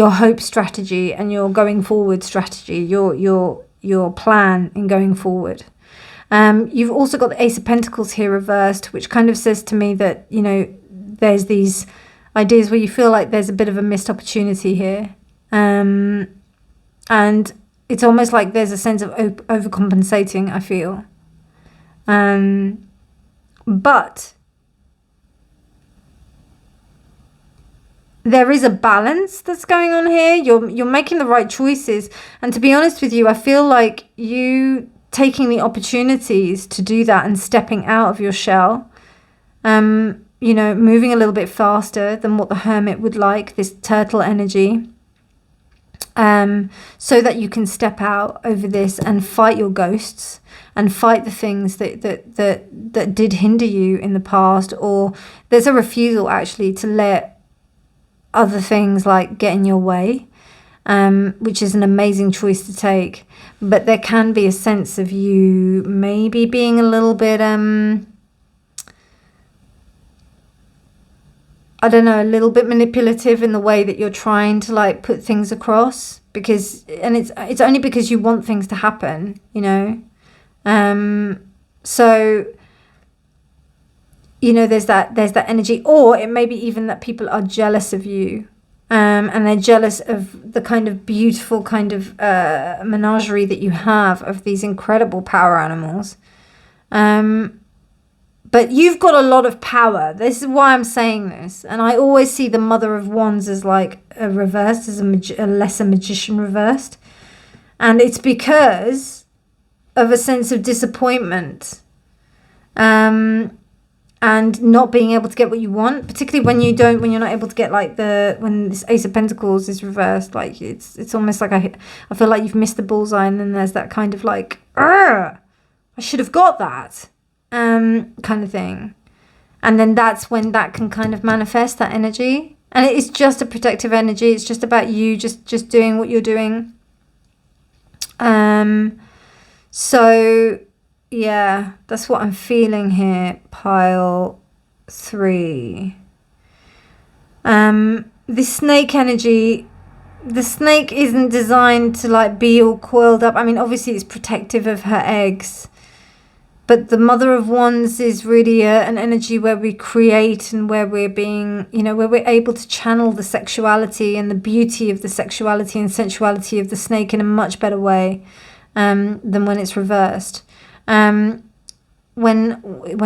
hope strategy and your going forward strategy, your plan in going forward. You've also got the Ace of Pentacles here reversed, which kind of says to me that, there's these ideas where you feel like there's a bit of a missed opportunity here. And it's almost like there's a sense of overcompensating, I feel. But there is a balance that's going on here. You're making the right choices. And to be honest with you, I feel like you taking the opportunities to do that and stepping out of your shell, moving a little bit faster than what the Hermit would like, this turtle energy, so that you can step out over this and fight your ghosts and fight the things that did hinder you in the past. Or there's a refusal actually to let other things like get in your way, which is an amazing choice to take. But there can be a sense of you maybe being a little bit a little bit manipulative in the way that you're trying to like put things across, because it's only because you want things to happen, so there's that energy. Or it may be even that people are jealous of you, and they're jealous of the kind of beautiful kind of menagerie that you have of these incredible power animals. But you've got a lot of power. This is why I'm saying this. And I always see the Mother of Wands as like a reversed, as a lesser magician reversed. And it's because of a sense of disappointment. And not being able to get what you want, particularly when you're not able to get like when this Ace of Pentacles is reversed, like it's almost like I feel like you've missed the bullseye, and then there's that kind of like, I should have got that. Kind of thing. And then that's when that can kind of manifest, that energy. And it is just a protective energy. It's just about you just doing what you're doing. So yeah, that's what I'm feeling here, pile 3. This snake energy, the snake isn't designed to like be all coiled up. I mean, obviously it's protective of her eggs. But the Mother of Wands is really an energy where we create, and where we're being, where we're able to channel the sexuality and the beauty of the sexuality and sensuality of the snake in a much better way than when it's reversed. When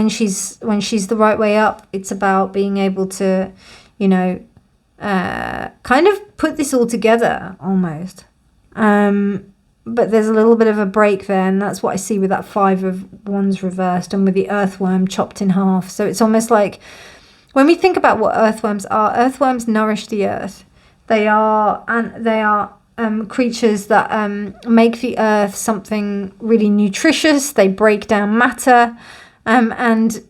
she's the right way up, it's about being able to, kind of put this all together almost. But there's a little bit of a break there, and that's what I see with that 5 of Wands reversed, and with the earthworm chopped in half. So it's almost like, when we think about what earthworms are, nourish the earth. They are creatures that make the earth something really nutritious. They break down matter, and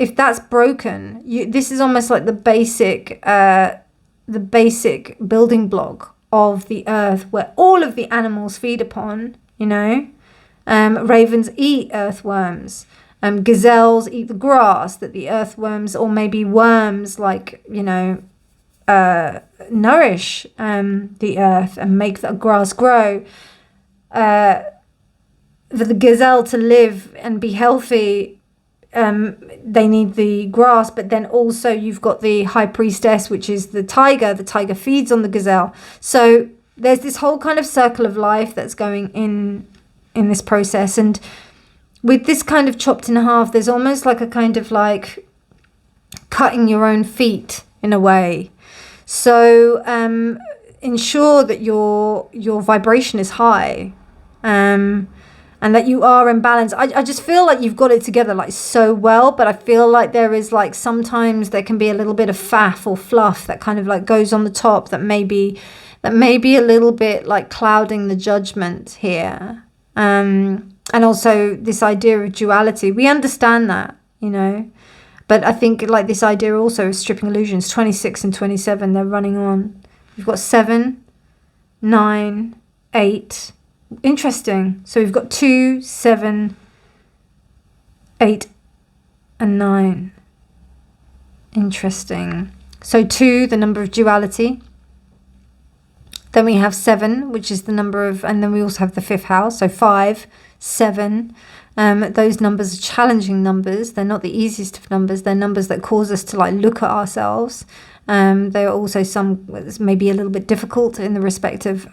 if that's broken, this is almost like the basic building block of the earth, where all of the animals feed upon, you know. Ravens eat earthworms. Gazelles eat the grass that the earthworms, or maybe worms, like, you know, nourish the earth and make the grass grow. For the gazelle to live and be healthy, they need the grass, but then also you've got the high priestess, which is the tiger. The tiger feeds on the gazelle. So there's this whole kind of circle of life that's going in this process. And with this kind of chopped in half, there's almost like a kind of like cutting your own feet in a way. So ensure that your vibration is high, and that you are in balance. I just feel like you've got it together like so well, but I feel like there is like sometimes there can be a little bit of faff or fluff that kind of like goes on the top that may be a little bit like clouding the judgment here. And also this idea of duality. We understand that, you know, but I think like this idea also of stripping illusions, 26 and 27, they're running on. You've got 7, 9, 8. Interesting. So we've got 2, 7, 8, and 9. Interesting. So 2, the number of duality. Then we have 7, which is the number of, and then we also have the 5th house. So 5, 7. Those numbers are challenging numbers. They're not the easiest of numbers. They're numbers that cause us to like look at ourselves. There are also some maybe a little bit difficult in the respect of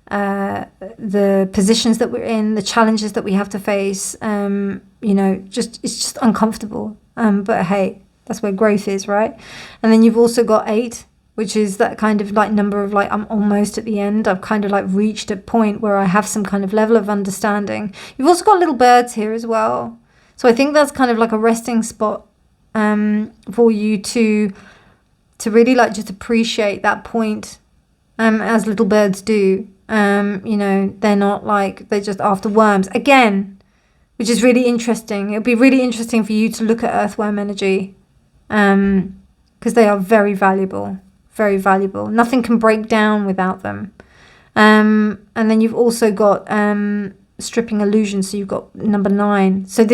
the positions that we're in, the challenges that we have to face. You know, it's just uncomfortable. But hey, that's where growth is, right? And then you've also got 8, which is that kind of like number of like, I'm almost at the end. I've kind of like reached a point where I have some kind of level of understanding. You've also got little birds here as well. So I think that's kind of like a resting spot for you to really like just appreciate that point, as little birds do. You know, they're not like, they're just after worms again, which is really interesting. It'll be really interesting for you to look at earthworm energy, because they are very valuable, very valuable. Nothing can break down without them. And then you've also got stripping illusion. So you've got number 9. So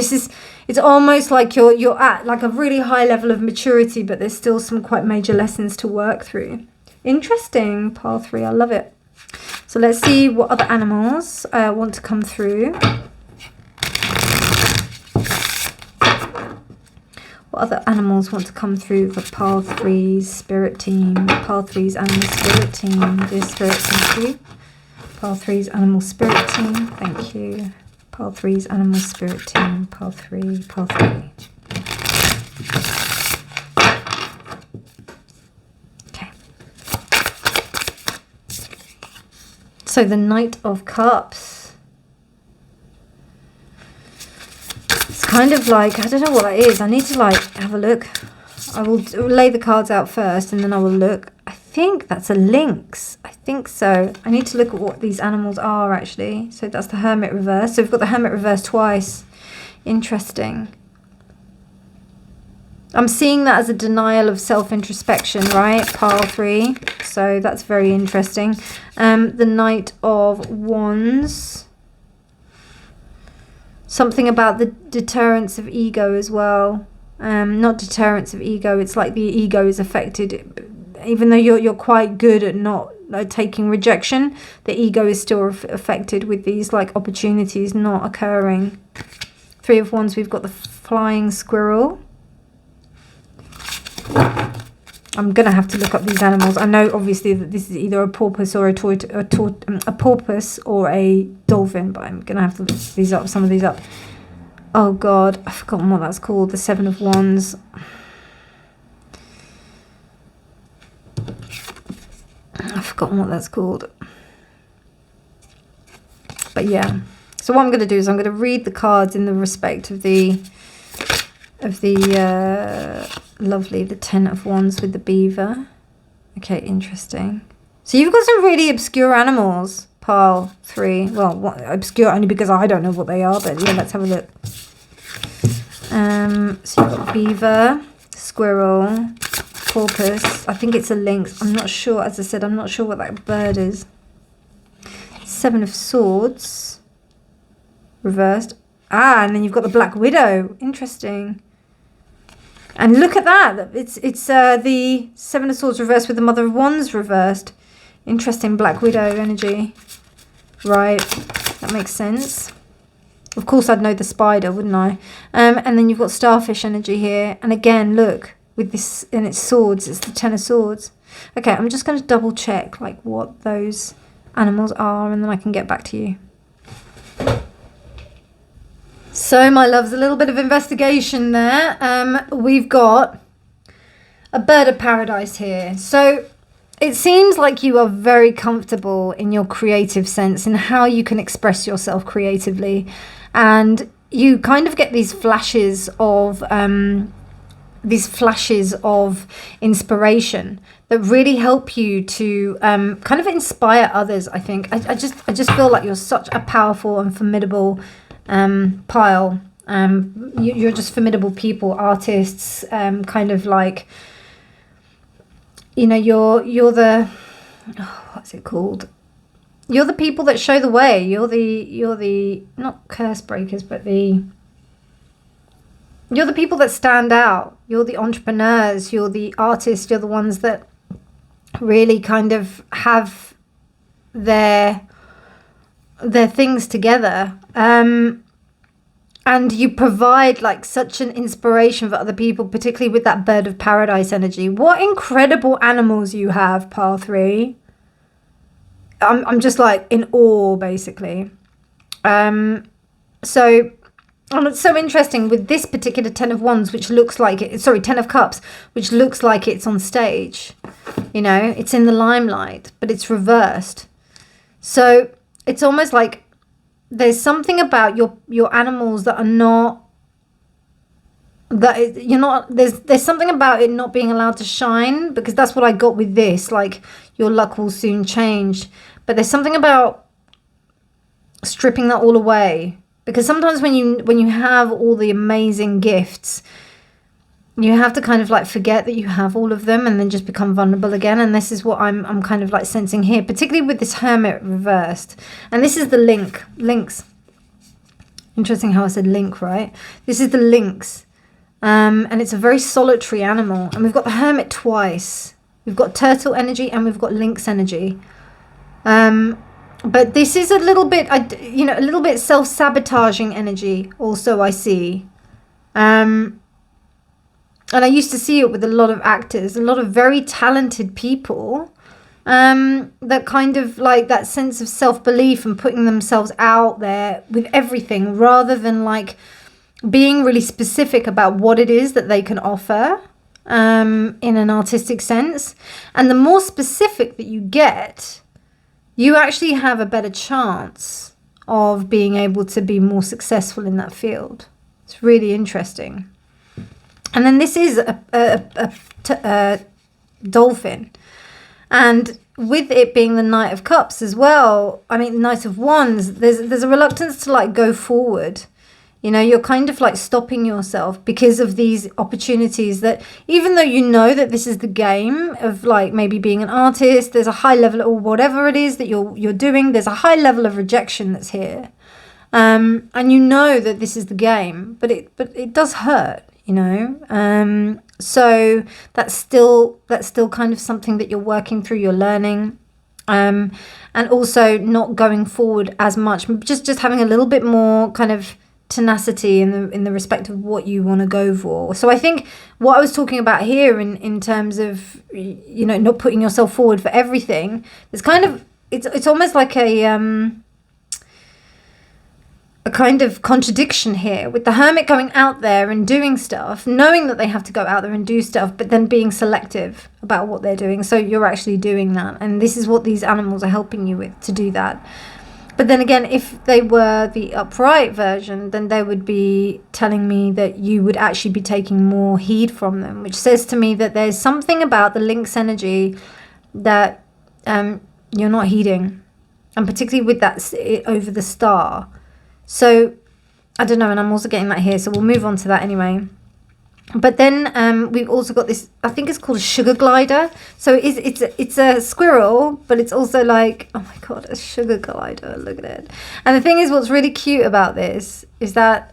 it's almost like you're at like a really high level of maturity, but there's still some quite major lessons to work through. Interesting, pile 3. I love it. So let's see what other animals want to come through. What other animals want to come through for pile 3's spirit team? Pile 3's animal spirit team. Dear spirit, thank you. Pile 3's animal spirit team. Thank you. Pile 3's animal spirit team. Pile 3. Pile 3. So the Knight of Cups. It's kind of like, I don't know what that is. I need to like have a look. I will lay the cards out first and then I will look. I think that's a lynx. I think so. I need to look at what these animals are actually. So that's the Hermit reverse. So we've got the Hermit reverse twice. Interesting. I'm seeing that as a denial of self-introspection, right? Pile 3. So that's very interesting. The Knight of Wands. Something about the deterrence of ego as well. Not deterrence of ego. It's like the ego is affected. Even though you're quite good at not taking rejection, the ego is still affected with these like opportunities not occurring. 3 of Wands, we've got the Flying Squirrel. I'm gonna have to look up these animals. I know obviously that this is either a porpoise or a porpoise or a dolphin, but I'm gonna have to look these up. Some of these up. Oh God, I've forgotten what that's called. The 7 of Wands. I've forgotten what that's called. But yeah. So what I'm gonna do is I'm gonna read the cards in the respect of the lovely, the 10 of Wands with the beaver. Okay, interesting. So you've got some really obscure animals, pile 3. Well, obscure only because I don't know what they are, but yeah, let's have a look. So you've got beaver, squirrel, porpoise. I think it's a lynx. I'm not sure. As I said, I'm not sure what that bird is. 7 of Swords. Reversed. Ah, and then you've got the Black Widow. Interesting. And look at that. It's the 7 of Swords reversed with the Mother of Wands reversed. Interesting Black Widow energy. Right. That makes sense. Of course, I'd know the spider, wouldn't I? And then you've got starfish energy here. And again, look, with this in its swords, it's the 10 of Swords. Okay, I'm just going to double check like what those animals are, and then I can get back to you. So, my loves, a little bit of investigation there. We've got a bird of paradise here. So, it seems like you are very comfortable in your creative sense and how you can express yourself creatively. And you kind of get these flashes of inspiration that really help you to kind of inspire others, I think. I just feel like you're such a powerful and formidable pile. You're just formidable people, artists, kind of like, you know, you're the, what's it called? You're the people that show the way. You're the not curse breakers, but you're the people that stand out. You're the entrepreneurs. You're the artists. You're the ones that really kind of have their things together. And you provide like such an inspiration for other people, particularly with that bird of paradise energy. What incredible animals you have, Pile 3. I'm just like in awe, basically. So it's so interesting with this particular 10 of Wands, which looks like it, sorry, 10 of Cups, which looks like it's on stage. You know, it's in the limelight, but it's reversed. So it's almost like there's something about your animals that are not, that you're not, there's something about it not being allowed to shine, because that's what I got with this, like your luck will soon change. But there's something about stripping that all away, because sometimes when you have all the amazing gifts, you have to kind of like forget that you have all of them and then just become vulnerable again. And this is what I'm kind of like sensing here, particularly with this Hermit reversed. And this is the lynx. Interesting how I said link, right? This is the lynx. And it's a very solitary animal. And we've got the Hermit twice. We've got turtle energy and we've got lynx energy. But this is a little bit, a little bit self-sabotaging energy also, I see. And I used to see it with a lot of actors, a lot of very talented people, that kind of like that sense of self-belief and putting themselves out there with everything, rather than like being really specific about what it is that they can offer in an artistic sense. And the more specific that you get, you actually have a better chance of being able to be more successful in that field. It's really interesting. And then this is a dolphin. And with it being the Knight of Cups as well, I mean, Knight of Wands, there's a reluctance to like go forward. You know, you're kind of like stopping yourself because of these opportunities that, even though you know that this is the game of like maybe being an artist, there's a high level, or whatever it is that you're doing, there's a high level of rejection that's here. And you know that this is the game, but it does hurt, you know. So that's still kind of something that you're working through, you're learning. And also not going forward as much, just having a little bit more kind of tenacity in the respect of what you want to go for. So I think what I was talking about here in terms of, you know, not putting yourself forward for everything, it's kind of, it's almost like a kind of contradiction here with the Hermit going out there and doing stuff, knowing that they have to go out there and do stuff, but then being selective about what they're doing. So you're actually doing that, and this is what these animals are helping you with, to do that. But then again, if they were the upright version, then they would be telling me that you would actually be taking more heed from them, which says to me that there's something about the lynx energy that you're not heeding, and particularly with that over the star. So I don't know, and I'm also getting that here, so we'll move on to that anyway. But then we've also got this, I think it's called a sugar glider. So it's a squirrel, but it's also like, oh my god, a sugar glider, look at it. And the thing is, what's really cute about this is that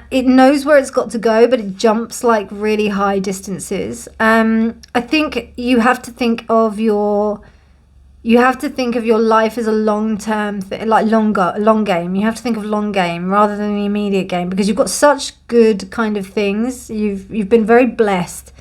it knows where it's got to go, but it jumps like really high distances. I think you have to think of your life as a long-term thing, like long game. You have to think of long game rather than the immediate game, because you've got such good kind of things. You've been very blessed.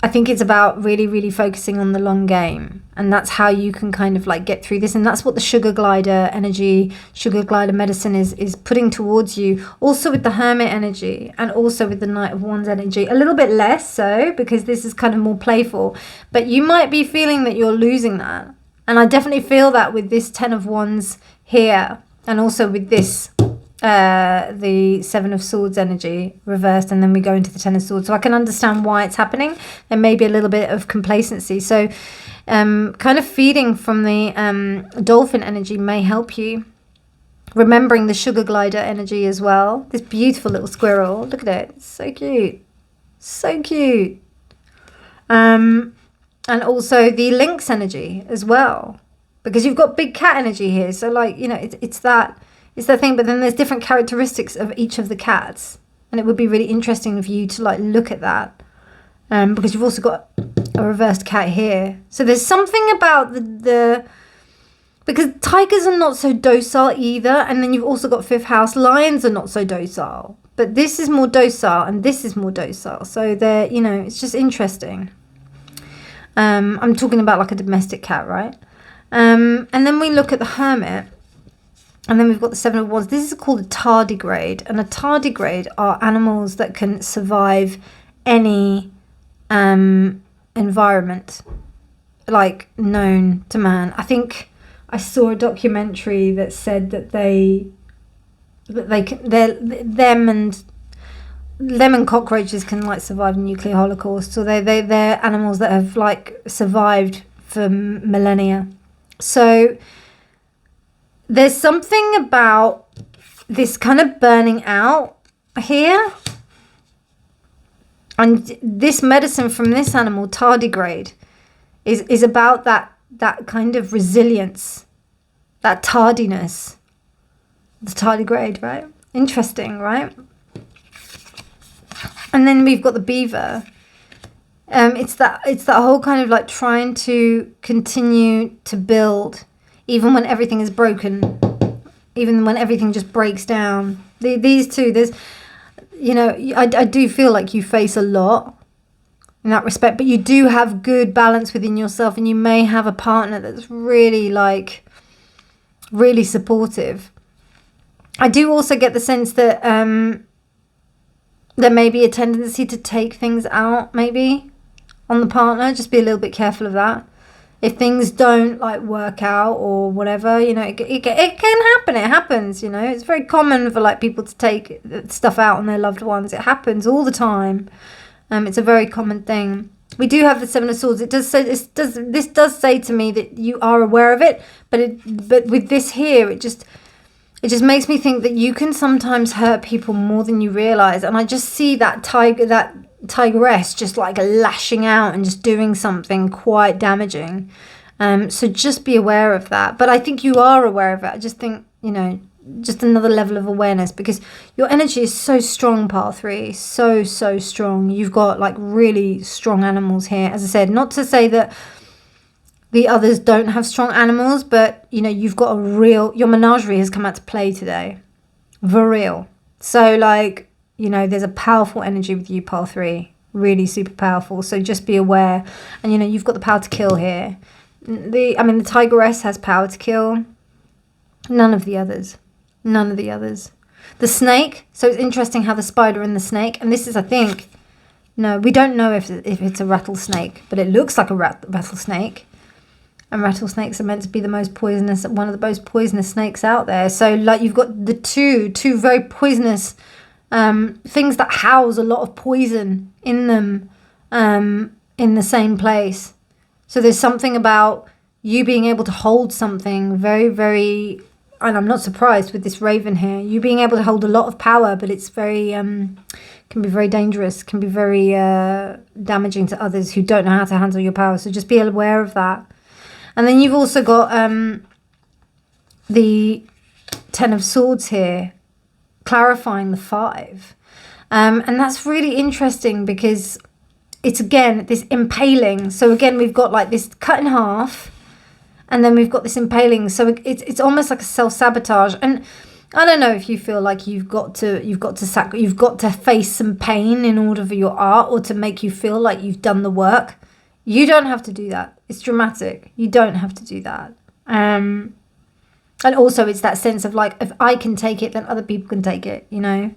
I think it's about really, really focusing on the long game, and that's how you can kind of like get through this. And that's what the sugar glider energy, sugar glider medicine is putting towards you. Also with the hermit energy, and also with the Knight of Wands energy, a little bit less so, because this is kind of more playful. But you might be feeling that you're losing that, and I definitely feel that with this 10 of Wands here, and also with this the 7 of Swords energy reversed, and then we go into the 10 of Swords. So I can understand why it's happening. There may be a little bit of complacency. So kind of feeding from the dolphin energy may help you. Remembering the sugar glider energy as well. This beautiful little squirrel. Look at it. It's so cute. So cute. And also the lynx energy as well. Because you've got big cat energy here. So like, you know, it's that thing. But then there's different characteristics of each of the cats. And it would be really interesting for you to like look at that. Because you've also got a reversed cat here. So there's something about because tigers are not so docile either. And then you've also got 5th house. Lions are not so docile. But this is more docile and this is more docile. So they're, you know, it's just interesting. I'm talking about like a domestic cat, right? And then we look at the hermit. And then we've got the 7 of Wands. This is called a tardigrade. And a tardigrade are animals that can survive any environment, like known to man. I think I saw a documentary that said that them and cockroaches can like survive a nuclear holocaust. So they're animals that have like survived for millennia. So there's something about this kind of burning out here. And this medicine from this animal, tardigrade, is about that kind of resilience, that tardiness. The tardigrade, right? Interesting, right? And then we've got the beaver. It's that whole kind of like trying to continue to build, even when everything is broken, even when everything just breaks down. These two, there's, you know, I do feel like you face a lot in that respect, but you do have good balance within yourself, and you may have a partner that's really like, really supportive. I do also get the sense that there may be a tendency to take things out, maybe, on the partner. Just be a little bit careful of that. If things don't like work out or whatever, you know, it can happen. It happens, you know. It's very common for like people to take stuff out on their loved ones. It happens all the time. It's a very common thing. We do have the 7 of Swords. It does say this does say to me that you are aware of it, but with this here, it just makes me think that you can sometimes hurt people more than you realize. And I just see that tigress just like lashing out and just doing something quite damaging. So just be aware of that. But I think you are aware of it. I just think, you know, just another level of awareness, because your energy is so strong, pile 3. So strong. You've got like really strong animals here. As I said, not to say that the others don't have strong animals, but you know, you've got your menagerie has come out to play today. For real. So like, you know, there's a powerful energy with you, pile 3. Really super powerful. So just be aware. And you know, you've got the power to kill here. The tigress has power to kill. None of the others. The snake. So it's interesting how the spider and the snake, and this is, I think, no, we don't know if it's a rattlesnake, but it looks like a rattlesnake. And rattlesnakes are meant to be one of the most poisonous snakes out there. So like you've got the two very poisonous things that house a lot of poison in them in the same place. So there's something about you being able to hold something very, very and I'm not surprised with this raven here, you being able to hold a lot of power, but it's very, can be very dangerous, can be very damaging to others who don't know how to handle your power. So just be aware of that. And then you've also got the Ten of Swords here, clarifying the 5. And that's really interesting because it's, again, this impaling. So again, we've got like this cut in half, and then we've got this impaling. So it's almost like a self-sabotage. And I don't know if you feel like you've got to face some pain in order for your art, or to make you feel like you've done the work. You don't have to do that. It's dramatic. You don't have to do that. And also it's that sense of like, if I can take it, then other people can take it, you know.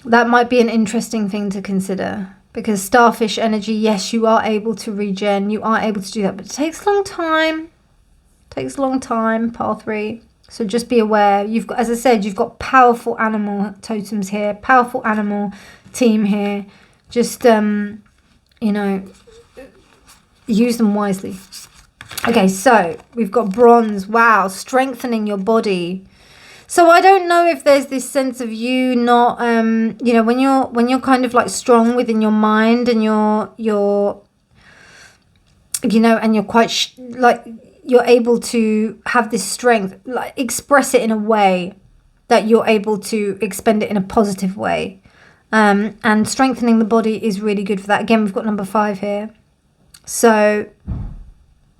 That might be an interesting thing to consider, because starfish energy, yes, you are able to regen, you are able to do that, but it takes a long time. It takes a long time, pile 3. So just be aware. You've got, as I said, you've got powerful animal totems here, powerful animal team here. Just, you know, use them wisely. Okay, so we've got bronze. Wow, strengthening your body. So I don't know if there's this sense of you not, you know, when you're kind of like strong within your mind, and you're you know, and you're quite like, you're able to have this strength, like express it in a way that you're able to expend it in a positive way. And strengthening the body is really good for that. Again, we've got number 5 here. So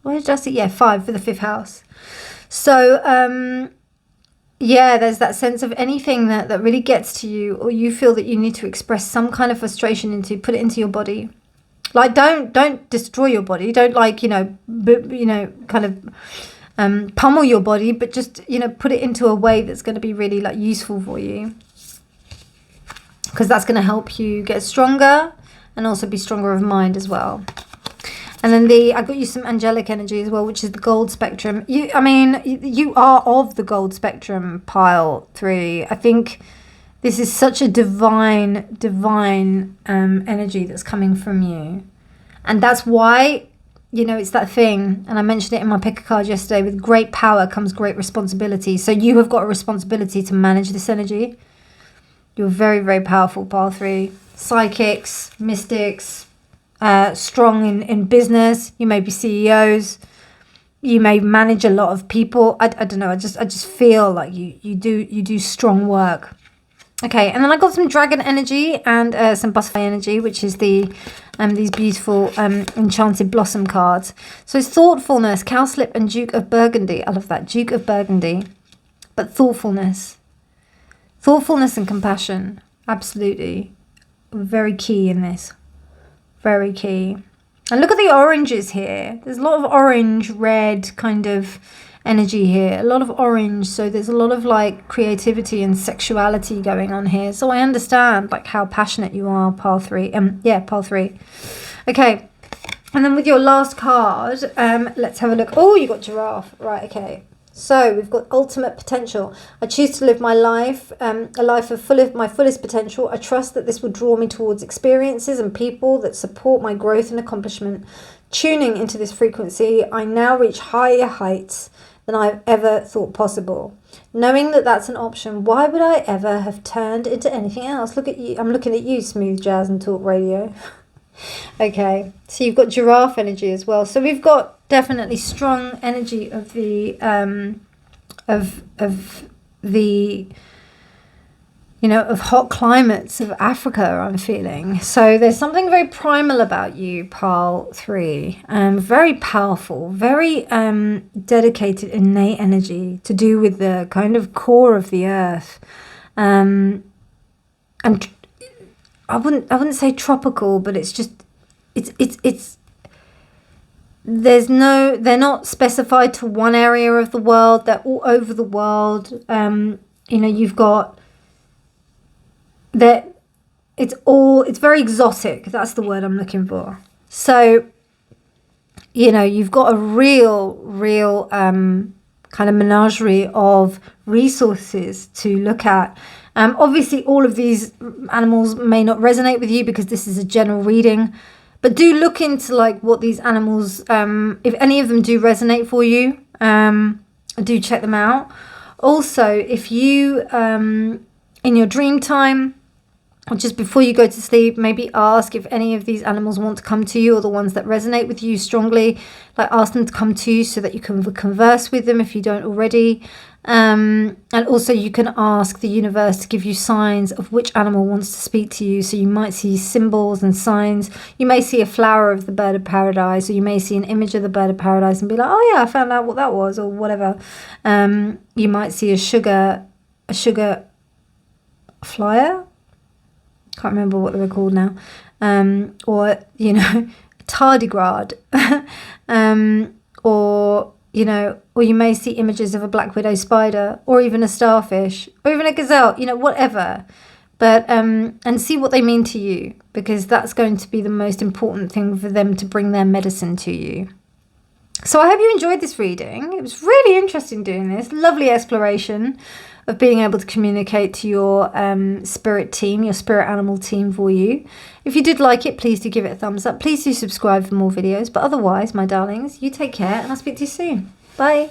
where did I see? Yeah, 5 for the 5th house. So, yeah, there's that sense of anything that really gets to you, or you feel that you need to express some kind of frustration into, put it into your body. Like, don't destroy your body. Don't, like, you know, kind of pummel your body, but just, you know, put it into a way that's going to be really like useful for you, because that's going to help you get stronger and also be stronger of mind as well. And then I got you some angelic energy as well, which is the gold spectrum. I mean, you are of the gold spectrum, pile 3. I think this is such a divine energy that's coming from you. And that's why, you know, it's that thing. And I mentioned it in my pick a card yesterday. With great power comes great responsibility. So you have got a responsibility to manage this energy. You're very, very powerful, pile 3. Psychics, mystics, strong in business. You may be CEOs. You may manage a lot of people. I don't know. I just feel like you do strong work. Okay, and then I got some dragon energy and some butterfly energy, which is these beautiful enchanted blossom cards. So thoughtfulness, cowslip, and Duke of Burgundy. I love that, Duke of Burgundy. But thoughtfulness and compassion, absolutely, very key in this. Very key. And look at the oranges here. There's a lot of orange, red kind of energy here. A lot of orange. So there's a lot of like creativity and sexuality going on here. So I understand like how passionate you are, pile 3. Yeah, pile 3. Okay. And then with your last card, let's have a look. Oh, you got giraffe. Right, okay. So we've got ultimate potential. I choose to live my life, a life of my fullest potential. I trust that this will draw me towards experiences and people that support my growth and accomplishment. Tuning into this frequency, I now reach higher heights than I've ever thought possible. Knowing that that's an option, why would I ever have turned into anything else? Look at you. I'm looking at you, Smooth Jazz and Talk Radio. Okay, so you've got giraffe energy as well. So we've got definitely strong energy of the you know, of hot climates of Africa, I'm feeling. So there's something very primal about you, pile 3. Very powerful, very dedicated, innate energy to do with the kind of core of the earth. And I wouldn't say tropical, but it's just it's they're not specified to one area of the world. They're all over the world. You know, you've got that. It's very exotic. That's the word I'm looking for. So, you know, you've got a real kind of menagerie of resources to look at. Obviously, all of these animals may not resonate with you because this is a general reading. But do look into like what these animals, if any of them do resonate for you, do check them out. Also, if you, in your dream time, or just before you go to sleep, maybe ask if any of these animals want to come to you, or the ones that resonate with you strongly, like ask them to come to you so that you can converse with them if you don't already. And also you can ask the universe to give you signs of which animal wants to speak to you. So you might see symbols and signs. You may see a flower of the bird of paradise, or you may see an image of the bird of paradise and be like, oh yeah, I found out what that was, or whatever. You might see a sugar flyer. Can't remember what they were called now. Or, you know, tardigrade. Or, you know, or you may see images of a black widow spider, or even a starfish, or even a gazelle, you know, whatever. But, and see what they mean to you, because that's going to be the most important thing for them to bring their medicine to you. So I hope you enjoyed this reading. It was really interesting doing this. Lovely exploration of being able to communicate to your spirit team, your spirit animal team for you. If you did like it, please do give it a thumbs up. Please do subscribe for more videos. But otherwise, my darlings, you take care, and I'll speak to you soon. Bye.